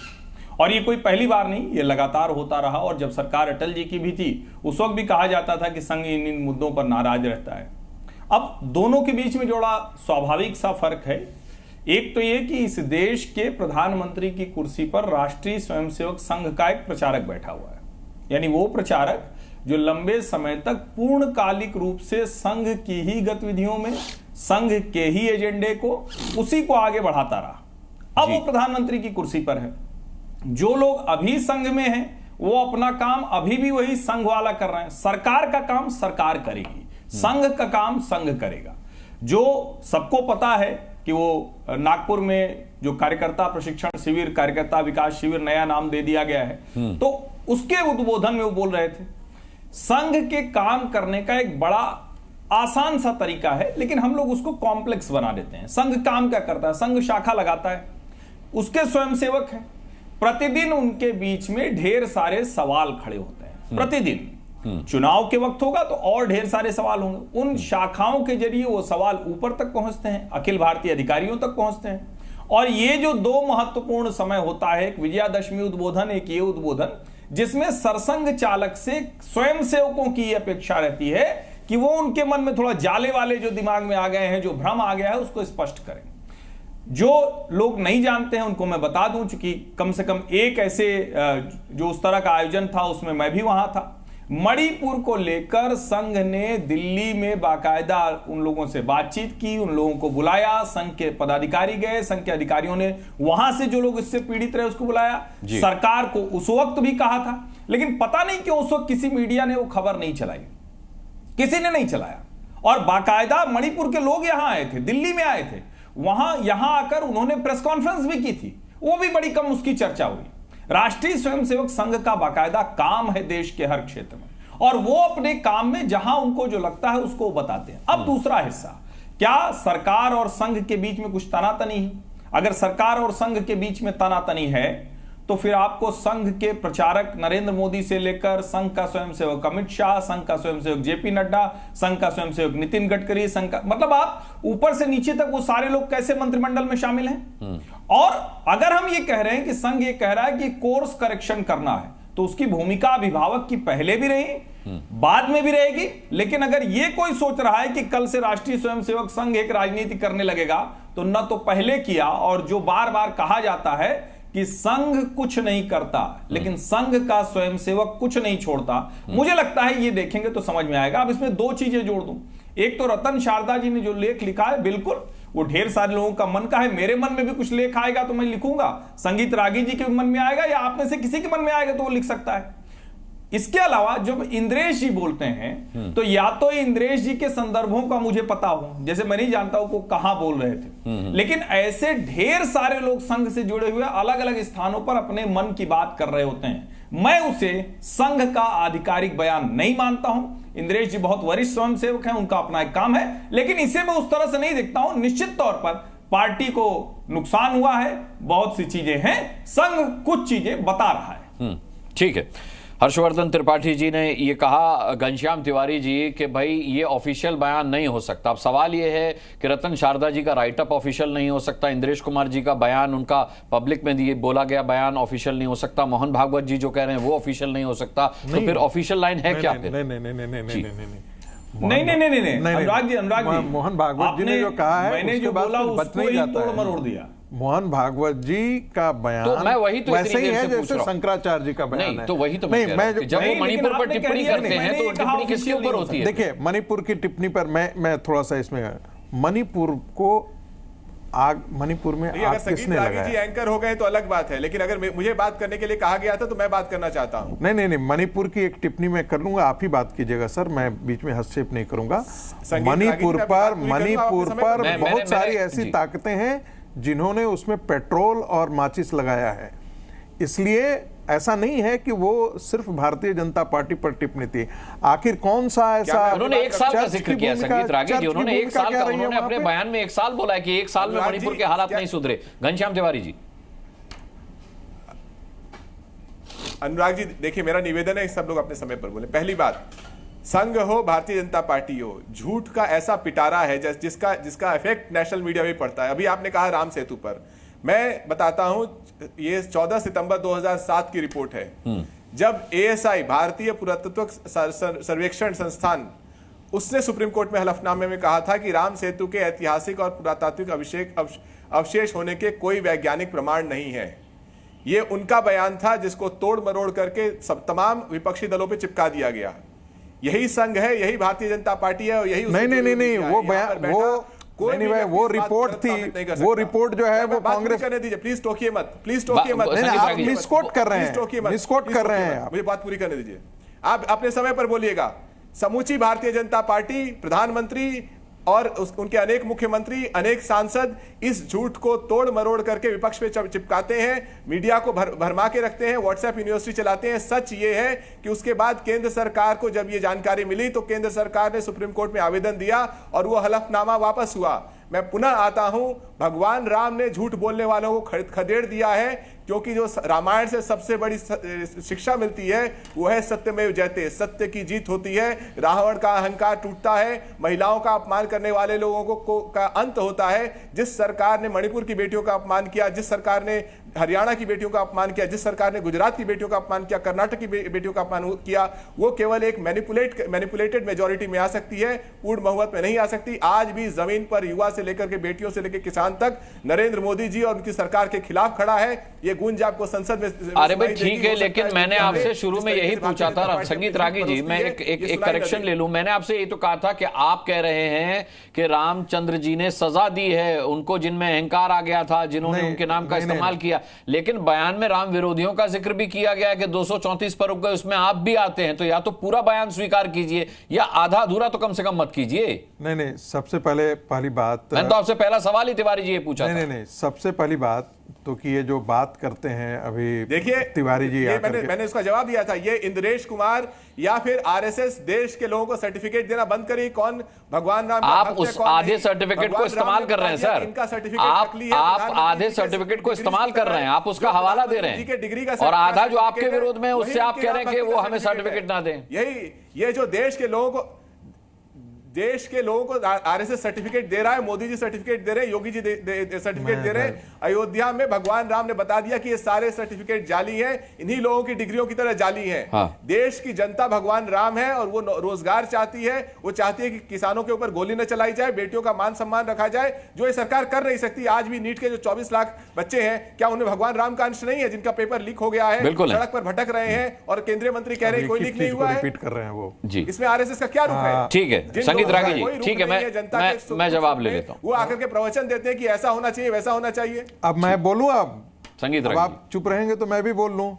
और ये कोई पहली बार नहीं, ये लगातार होता रहा। और जब सरकार अटल जी की भी थी उस वक्त भी कहा जाता था कि संघ इन मुद्दों पर नाराज रहता है। अब दोनों के बीच में जोड़ा स्वाभाविक सा फर्क है। एक तो ये कि इस देश के प्रधानमंत्री की कुर्सी पर राष्ट्रीय स्वयंसेवक संघ का एक प्रचारक बैठा हुआ है, यानी वो प्रचारक जो लंबे समय तक पूर्णकालिक रूप से संघ की ही गतिविधियों में, संघ के ही एजेंडे को, उसी को आगे बढ़ाता रहा। अब वो प्रधानमंत्री की कुर्सी पर है। जो लोग अभी संघ में हैं वो अपना काम अभी भी वही संघ वाला कर रहे हैं। सरकार का काम सरकार करेगी, संघ का काम संघ करेगा। जो सबको पता है कि वो नागपुर में जो कार्यकर्ता प्रशिक्षण शिविर, कार्यकर्ता विकास शिविर नया नाम दे दिया गया है, तो उसके उद्बोधन में वो बोल रहे थे संघ के काम करने का एक बड़ा आसान सा तरीका है, लेकिन हम लोग उसको कॉम्प्लेक्स बना देते हैं। संघ काम क्या करता है? संघ शाखा लगाता है, उसके स्वयंसेवक हैं, प्रतिदिन उनके बीच में ढेर सारे सवाल खड़े होते हैं। प्रतिदिन चुनाव के वक्त होगा तो और ढेर सारे सवाल होंगे। उन शाखाओं के जरिए वो सवाल ऊपर तक पहुंचते हैं, अखिल भारतीय अधिकारियों तक पहुंचते हैं। और ये जो दो महत्वपूर्ण समय होता है, एक विजयादशमी उद्बोधन, एक ये उद्बोधन, जिसमें सरसंघ चालक से स्वयंसेवकों की अपेक्षा रहती है कि वो उनके मन में थोड़ा जाले वाले जो दिमाग में आ गए हैं, जो भ्रम आ गया है, उसको स्पष्ट करें। जो लोग नहीं जानते हैं उनको मैं बता दूं, चूंकि कम से कम एक ऐसे जो उस तरह का आयोजन था उसमें मैं भी वहां था। मणिपुर को लेकर संघ ने दिल्ली में बाकायदा उन लोगों से बातचीत की, उन लोगों को बुलाया, संघ के पदाधिकारी गए, संघ के अधिकारियों ने वहां से जो लोग इससे पीड़ित रहे उसको बुलाया। सरकार को उस वक्त भी कहा था, लेकिन पता नहीं क्यों उस वक्त किसी मीडिया ने वो खबर नहीं चलाई, किसी ने नहीं चलाया। और बाकायदा मणिपुर के लोग यहां आए थे, दिल्ली में आए थे, वहां यहां आकर उन्होंने प्रेस कॉन्फ्रेंस भी की थी, वो भी बड़ी कम उसकी चर्चा हुई। राष्ट्रीय स्वयंसेवक संघ का बाकायदा काम है देश के हर क्षेत्र में, और वो अपने काम में जहां उनको जो लगता है उसको बताते हैं। अब दूसरा हिस्सा, क्या सरकार और संघ के बीच में कुछ तनातनी है? अगर सरकार और संघ के बीच में तनातनी है तो फिर आपको संघ के प्रचारक नरेंद्र मोदी से लेकर संघ का स्वयंसेवक अमित शाह, संघ का स्वयंसेवक जेपी नड्डा, संघ का स्वयंसेवक नितिन गडकरी, संघ का, मतलब आप ऊपर से नीचे तक वो सारे लोग कैसे मंत्रिमंडल में शामिल हैं? और अगर हम ये कह रहे हैं कि संघ ये कह रहा है कि कोर्स करेक्शन करना है, तो उसकी भूमिका अभिभावक की पहले भी रही, बाद में भी रहेगी। लेकिन अगर ये कोई सोच रहा है कि कल से राष्ट्रीय स्वयंसेवक संघ एक राजनीति करने लगेगा, तो न तो पहले किया, और जो बार बार कहा जाता है कि संघ कुछ नहीं करता लेकिन संघ का स्वयंसेवक कुछ नहीं छोड़ता, मुझे लगता है ये देखेंगे तो समझ में आएगा। अब इसमें दो चीजें जोड़ दूं। एक तो रतन शारदा जी ने जो लेख लिखा है, बिल्कुल वो ढेर सारे लोगों का मन का है। मेरे मन में भी कुछ लेख आएगा तो मैं लिखूंगा, संगीत रागी जी के मन में आएगा, या आप में से किसी के मन में आएगा तो वो लिख सकता है। इसके अलावा जब इंद्रेश जी बोलते हैं तो या तो इंद्रेश जी के संदर्भों का मुझे पता हो, जैसे मैं नहीं जानता हूं वो कहां बोल रहे थे, लेकिन ऐसे ढेर सारे लोग संघ से जुड़े हुए अलग अलग स्थानों पर अपने मन की बात कर रहे होते हैं। मैं उसे संघ का आधिकारिक बयान नहीं मानता हूं। इंद्रेश जी बहुत वरिष्ठ स्वयंसेवक हैं, उनका अपना एक काम है, लेकिन इसे मैं उस तरह से नहीं देखता हूं। निश्चित तौर पर पार्टी को नुकसान हुआ है, बहुत सी चीजें हैं, संघ कुछ चीजें बता रहा है। ठीक है। हर्षवर्धन त्रिपाठी जी ने ये कहा, घनश्याम तिवारी जी, कि भाई ये ऑफिशियल बयान नहीं हो सकता। अब सवाल ये है कि रतन शारदा जी का राइटअप ऑफिशियल नहीं हो सकता, इंद्रेश कुमार जी का बयान, उनका पब्लिक में दिए बोला गया बयान ऑफिशियल नहीं हो सकता, मोहन भागवत जी जो कह रहे हैं वो ऑफिशियल नहीं हो सकता, तो फिर ऑफिशियल लाइन है क्या? नहीं, अनुराग जी, मोहन भागवत जी ने जो कहा है मैंने जो बोला उसको ही तोड़ मरोड़ दिया। मोहन भागवत जी का बयान तो मैं वही तो वैसे ही है जैसे शंकराचार्य जी का बयान नहीं, है। तो वही तो मैं कह रहा हूं कि जब वो मणिपुर पर टिप्पणी करते हैं तो टिप्पणी किसके ऊपर होती है? देखिए, मणिपुर की टिप्पणी पर मैं थोड़ा सा इसमें, मणिपुर को आग, मणिपुर में अगर आग संगीत किसने रागी जी लगाया? एंकर हो गए तो अलग बात है, लेकिन अगर मुझे बात करने के लिए कहा गया था तो मैं बात करना चाहता हूं। नहीं, मणिपुर की एक टिप्पणी मैं कर लूंगा, आप ही बात कीजिएगा सर, मैं बीच में हस्तक्षेप नहीं करूंगा। मणिपुर पर बहुत सारी ऐसी ताकतें हैं जिन्होंने उसमें पेट्रोल और माचिस लगाया है, इसलिए ऐसा नहीं है कि वो सिर्फ भारतीय जनता पार्टी पर टिप्पणी थी। आखिर कौन सा ऐसा, उन्होंने एक साल का जिक्र किया संगीत रागी जी, उन्होंने एक साल का, उन्होंने अपने बयान में एक साल बोला है कि एक साल में मणिपुर के हालात नहीं सुधरे। घनश्याम तिवारी जी। अनुराग जी देखिए, मेरा निवेदन है सब लोग अपने समय पर बोले। पहली बात, संघ हो भारतीय जनता पार्टी हो, झूठ का ऐसा पिटारा है जिसका इफेक्ट नेशनल मीडिया में पड़ता है। अभी आपने कहा राम सेतु पर, मैं बताता हूं, ये 14 सितंबर 2007 की रिपोर्ट है, जब ASI भारतीय पुरातत्व सर्वेक्षण संस्थान, उसने सुप्रीम कोर्ट में हलफनामे में कहा था कि राम सेतु के ऐतिहासिक और पुरातात्विक अवशेष होने के कोई वैज्ञानिक प्रमाण नहीं है। ये उनका बयान था जिसको तोड़ मरोड़ करके तमाम विपक्षी दलों पे चिपका दिया गया। यही संघ है, यही भारतीय जनता पार्टी है और यही नहीं, वो बयान, वो नहीं भाई, वो रिपोर्ट थी, वो रिपोर्ट जो है वो कांग्रेस करने दीजिए, प्लीज टोकिए मत, प्लीज टोकिए मत, आप मिसकोट कर रहे हैं, मिसकोट कर रहे हैं, मुझे बात पूरी करने दीजिए। आप अपने समय पर बोलिएगा। समूची भारतीय जनता पार्टी, प्रधानमंत्री और उनके अनेक मुख्यमंत्री, अनेक सांसद इस झूठ को तोड़ मरोड़ करके विपक्ष पे चिपकाते हैं, मीडिया को भरमा के रखते हैं, व्हाट्सएप यूनिवर्सिटी चलाते हैं। सच ये है कि उसके बाद केंद्र सरकार को जब ये जानकारी मिली तो केंद्र सरकार ने सुप्रीम कोर्ट में आवेदन दिया और वो हलफनामा वापस हुआ। मैं पुनः आता हूं, भगवान राम ने झूठ बोलने वालों को खदेड़ दिया है, क्योंकि जो रामायण से सबसे बड़ी शिक्षा मिलती है वो है सत्यमेव जयते, सत्य की जीत होती है, रावण का अहंकार टूटता है, महिलाओं का अपमान करने वाले लोगों का अंत होता है। जिस सरकार ने मणिपुर की बेटियों का अपमान किया, जिस सरकार ने हरियाणा की बेटियों का अपमान किया, जिस सरकार ने गुजरात की बेटियों का अपमान किया, कर्नाटक की बेटियों का अपमान किया, वो केवल एक मैनिपुलेटेड मेजॉरिटी में आ सकती है, पूर्ण बहुमत में नहीं आ सकती। आज भी जमीन पर युवा से लेकर के बेटियों से लेकर किसान तक नरेंद्र मोदी जी और उनकी सरकार के खिलाफ खड़ा है। ये गूंज आपको संसद में, अरे भाई ठीक है, लेकिन मैंने आपसे शुरू में यही पूछा था संगीत रागी जी, मैं एक करेक्शन ले लूं। मैंने आपसे ये तो कहा था कि आप कह रहे हैं कि रामचंद्र जी ने सजा दी है उनको जिनमें अहंकार आ गया था, जिन्होंने उनके नाम का इस्तेमाल किया, लेकिन बयान में राम विरोधियों का जिक्र भी किया गया है कि 234 पर रुक गए, उसमें आप भी आते हैं। तो या तो पूरा बयान स्वीकार कीजिए या आधा अधूरा तो कम से कम मत कीजिए। नहीं, सबसे पहली बात, मैंने तो आपसे पहला सवाल ही तिवारी जी ये पूछा था। नहीं, सबसे पहली बात तो कि ये जो बात करते हैं अभी, देखिए तिवारी जी, मैंने उसका जवाब दिया था, ये इंद्रेश कुमार या फिर RSS देश के लोगों को सर्टिफिकेट देना बंद करिए। कौन भगवान राम, आप उस आधे सर्टिफिकेट को इस्तेमाल कर रहे हैं सर, आप आधे सर्टिफिकेट को इस्तेमाल कर रहे हैं, आप उसका हवाला दे रहे हैं, और आधा जो आपके विरोध में उससे आप कह रहे हैं कि वो हमें सर्टिफिकेट ना दें। ये जो देश के लोगों को RSS सर्टिफिकेट दे रहा है, मोदी जी सर्टिफिकेट दे रहे हैं, योगी जी सर्टिफिकेट दे रहे हैं। अयोध्या में भगवान राम ने बता दिया कि ये सारे सर्टिफिकेट जाली हैं, इन्हीं लोगों की डिग्रियों की तरह जाली हैं। हाँ। देश की जनता भगवान राम है और वो रोजगार चाहती है, वो चाहती है कि किसानों के ऊपर गोली न चलाई जाए, बेटियों का मान सम्मान रखा जाए, जो ये सरकार कर नहीं सकती। आज भी नीट के जो 24 लाख बच्चे हैं, क्या उन्हें भगवान राम का अंश नहीं है, जिनका पेपर लीक हो गया है, सड़क पर भटक रहे हैं और केंद्रीय मंत्री कह रहे हैं कोई लीक नहीं हुआ है, कर रहे हैं वो। इसमें RSS का क्या रूप है? ठीक है संगीत रागी जी, ठीक है, मैं जवाब ले लेता हूं। वो आकर के प्रवचन देते हैं कि ऐसा होना चाहिए, वैसा होना चाहिए। अब मैं बोलूं, अब संगीत अब आप चुप रहेंगे तो मैं भी बोल लूं।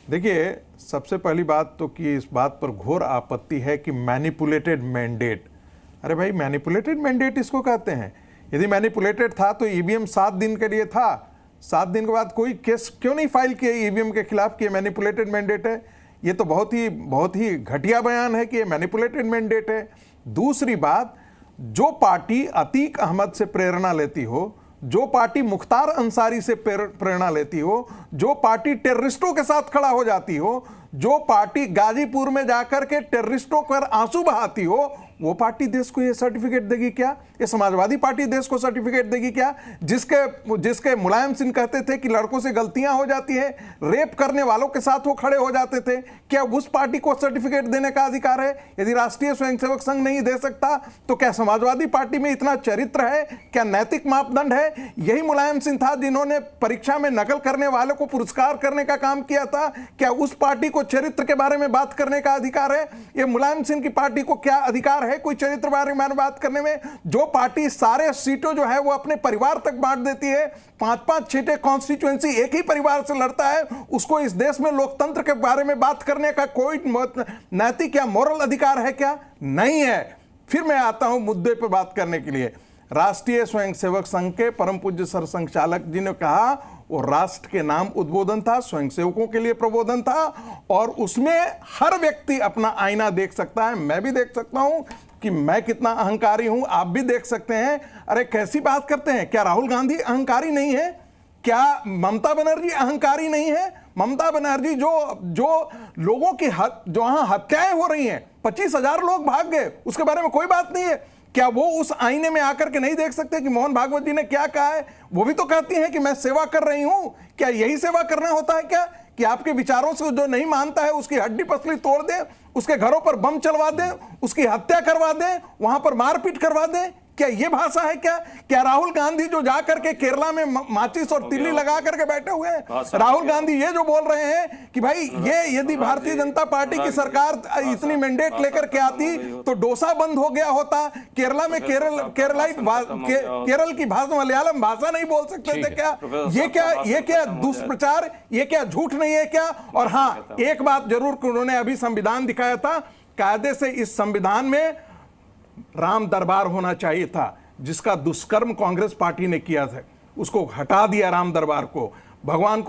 देखिए, सबसे पहली बात तो कि इस बात पर घोर आपत्ति है कि मैनिपुलेटेड मैंडेट। अरे भाई, मैनिपुलेटेड मैंडेट इसको कहते हैं। यदि मैनिपुलेटेड था तो EVM 7 दिन के लिए था, 7 दिन के बाद कोई केस क्यों नहीं फाइल किया EVM के खिलाफ कि मैनिपुलेटेड मैंडेट है? ये तो बहुत ही घटिया बयान है कि ये मैनिपुलेटेड मैंडेट है। दूसरी बात, जो पार्टी अतीक अहमद से प्रेरणा लेती हो, जो पार्टी मुख्तार अंसारी से प्रेरणा लेती हो, जो पार्टी टेररिस्टों के साथ खड़ा हो जाती हो, जो पार्टी गाजीपुर में जाकर के टेररिस्टों पर आंसू बहाती हो, वो पार्टी देश को ये सर्टिफिकेट देगी क्या? ये समाजवादी पार्टी देश को सर्टिफिकेट देगी क्या? जिसके मुलायम सिंह कहते थे कि लड़कों से गलतियां हो जाती है, रेप करने वालों के साथ वो खड़े हो जाते थे, क्या उस पार्टी को सर्टिफिकेट देने का अधिकार है? यदि राष्ट्रीय स्वयंसेवक संघ नहीं दे सकता तो क्या समाजवादी पार्टी में इतना चरित्र है? क्या नैतिक मापदंड है? यही मुलायम सिंह था जिन्होंने परीक्षा में नकल करने वालों को पुरस्कार करने का काम किया था। क्या उस पार्टी को चरित्र के बारे में बात करने का अधिकार है? ये मुलायम सिंह की पार्टी को क्या अधिकार है कोई चरित्र बारे में बात करने में? जो पार्टी सारे सीटों जो है वो अपने परिवार तक बांट देती है, 5-5 सीटें कॉन्स्टिट्यूएंसी एक ही परिवार से लड़ता है, उसको इस देश में लोकतंत्र के बारे में बात करने का कोई नैतिक या मोरल अधिकार है क्या? नहीं है। फिर मैं आता हूं मुद्दे पर बात करने के लिए। राष्ट्रीय स्वयंसेवक संघ के परम पूज्य सरसंघचालक जी ने कहा वो राष्ट्र के नाम उद्बोधन था, स्वयंसेवकों के लिए प्रबोधन था, और उसमें हर व्यक्ति अपना आईना देख सकता है। मैं भी देख सकता हूं कि मैं कितना अहंकारी हूं, आप भी देख सकते हैं। अरे कैसी बात करते हैं? क्या राहुल गांधी अहंकारी नहीं है? क्या ममता बनर्जी अहंकारी नहीं है? ममता बनर्जी जो लोगों की जहां हत्याएं हो रही हैं, 25,000 लोग भाग गए, उसके बारे में कोई बात नहीं है। क्या वो उस आईने में आकर के नहीं देख सकते कि मोहन भागवत जी ने क्या कहा है? वो भी तो कहती हैं कि मैं सेवा कर रही हूं। क्या यही सेवा करना होता है क्या कि आपके विचारों से जो नहीं मानता है उसकी हड्डी पसली तोड़ दें, उसके घरों पर बम चलवा दें, उसकी हत्या करवा दें, वहां पर मारपीट करवा दें? क्या ये भाषा है क्या? क्या राहुल गांधी जो जाकर के केरला में माचिस और तिल्ली लगा करके बैठे हुए हैं, राहुल गांधी ये जो बोल रहे हैं कि भाई ये यदि भारतीय जनता पार्टी की सरकार इतनी मैंडेट लेकर के आती तो डोसा बंद हो गया होता, केरला में केरल की भाषा मलयालम भाषा नहीं बोल सकते थे क्या? ये क्या दुष्प्रचार, ये क्या झूठ नहीं है क्या? और हाँ, एक बात जरूर उन्होंने अभी संविधान दिखाया था, कायदे से इस संविधान में राम दरबार होना चाहिए था, जिसका दुष्कर्म कांग्रेस पार्टी ने किया था, उसको हटा दिया राम दरबार को। भगवान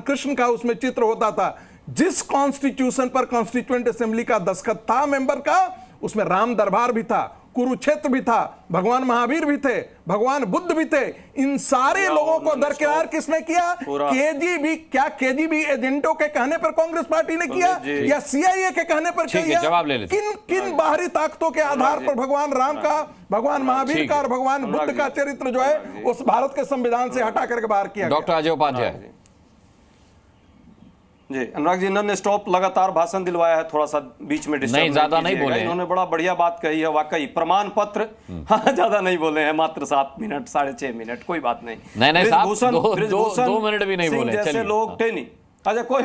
कृष्ण का उसमें चित्र होता था। जिस कॉन्स्टिट्यूशन पर कॉन्स्टिट्यूएंट असेंबली का दस्तखत था मेंबर का, उसमें राम दरबार भी था, कुरुक्षेत्र भी था, भगवान महावीर भी थे, भगवान बुद्ध भी थे। इन सारे लोगों को दरकिनार किसने किया? केजीबी एजेंटों के कहने पर कांग्रेस पार्टी ने किया या सीआईए के कहने पर किया? जवाब ले लेते। किन बाहरी ताकतों के आधार पर भगवान राम का, भगवान महावीर का और भगवान बुद्ध का चरित्र जो है उस भारत के संविधान से हटा करके बाहर किया? डॉक्टर अजय उपाध्याय जी। अनुराग जी, इन्होंने स्टॉप लगातार भाषण दिलवाया है, थोड़ा सा बीच में डिस्टर्ब नहीं, ज्यादा नहीं बोले। इन्होंने बड़ा बढ़िया बात कही है, वाकई प्रमाण पत्र। हाँ, ज्यादा नहीं बोले हैं, मात्र 7 मिनट 6.5 मिनट, कोई बात नहीं। नहीं साहब, 2 मिनट भी नहीं बोले। जैसे लोग टेनी, अच्छा कोई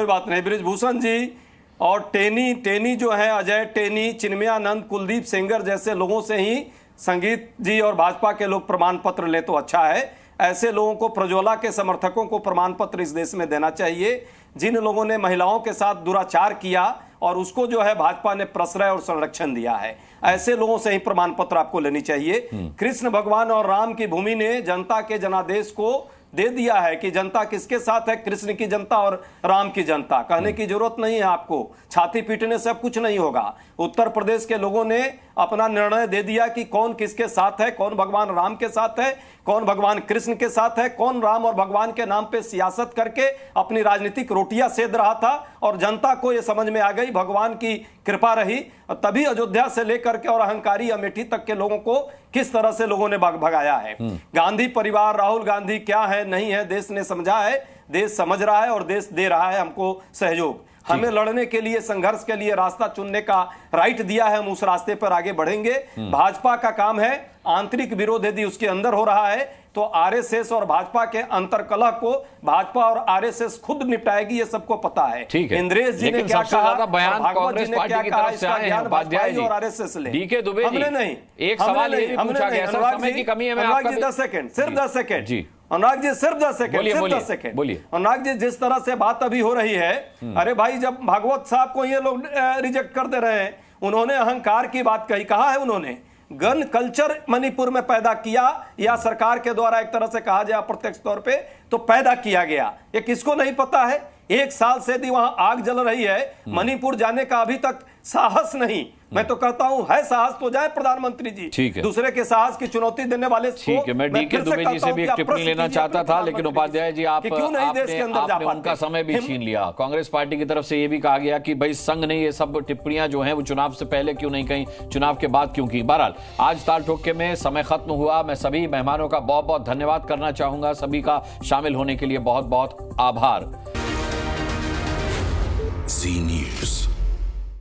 बात नहीं। बृजभूषण जी और टेनी जो है, अजय टेनी, चिन्मयानंद, कुलदीप सेंगर जैसे लोगों से ही संगीत जी और भाजपा के लोग प्रमाण पत्र ले तो अच्छा है। ऐसे लोगों को, प्रज्वला के समर्थकों को प्रमाण पत्र इस देश में देना चाहिए। जिन लोगों ने महिलाओं के साथ दुराचार किया और उसको जो है भाजपा ने प्रश्रय और संरक्षण दिया है, ऐसे लोगों से ही प्रमाण पत्र आपको लेनी चाहिए। कृष्ण भगवान और राम की भूमि ने जनता के जनादेश को दे दिया है कि जनता किसके साथ है, कृष्ण की जनता और राम की जनता। कहने की जरूरत नहीं है आपको, छाती पीटने से अब कुछ नहीं होगा। उत्तर प्रदेश के लोगों ने अपना निर्णय दे दिया कि कौन किसके साथ है, कौन भगवान राम के साथ है, कौन भगवान कृष्ण के साथ है, कौन राम और भगवान के नाम पे सियासत करके अपनी राजनीतिक रोटियां सेध रहा था। और जनता को यह समझ में आ गई, भगवान की कृपा रही, तभी अयोध्या से लेकर के और अहंकारी अमेठी तक के लोगों को किस तरह से लोगों ने भगाया है। गांधी परिवार, राहुल गांधी क्या है नहीं है, देश ने समझा है, देश समझ रहा है और देश दे रहा है हमको सहयोग। हमें लड़ने के लिए, संघर्ष के लिए रास्ता चुनने का राइट दिया है, हम उस रास्ते पर आगे बढ़ेंगे। भाजपा का काम है, आंतरिक विरोध यदि उसके अंदर हो रहा है तो आरएसएस और भाजपा के अंतरकलह को भाजपा और आरएसएस खुद निपटाएगी, ये सबको पता है। इंद्रेश जी ने क्या कहा, बयान कांग्रेस पार्टी की तरफ से आए हैं, उपाध्याय जी और आरएसएस ले, डीके दुबे जी, हमने नहीं, एक सवाल ये भी पूछा गया, समय की कमी है, मैं आपका 10 सेकंड, सिर्फ 10 सेकंड जी अनुराग जी, सिर्फ 10 सेकंड बोलिए। अनुराग जी, जिस तरह से बात अभी हो रही है, अरे भाई, जब भागवत साहब को ये लोग रिजेक्ट कर दे रहे हैं, उन्होंने अहंकार की बात कही, कहा है उन्होंने गन कल्चर मणिपुर में पैदा किया, या सरकार के द्वारा एक तरह से कहा जाए अप्रत्यक्ष तौर पे तो पैदा किया गया। ये किसको नहीं पता है? 1 साल से यदि वहां आग जल रही है, मणिपुर जाने का अभी तक साहस नहीं। मैं तो कहता हूं है साहस तो जाए प्रधानमंत्री जी। ठीक है, दूसरे के साहस की चुनौती देने वाले। ठीक है, मैं डीके दुबे जी से भी एक टिप्पणी लेना चाहता था, लेकिन उपाध्याय जी आपने उनका समय भी छीन लिया। कांग्रेस पार्टी की तरफ से ये भी कहा गया कि भाई संघ ने ये सब टिप्पणियां जो हैं वो चुनाव से पहले क्यों नहीं कहीं, चुनाव के बाद क्यों की। बहरहाल आज ताल ठोके में समय खत्म हुआ। मैं सभी मेहमानों का बहुत बहुत धन्यवाद करना चाहूंगा, सभी का शामिल होने के लिए बहुत बहुत आभार। जी न्यूज़।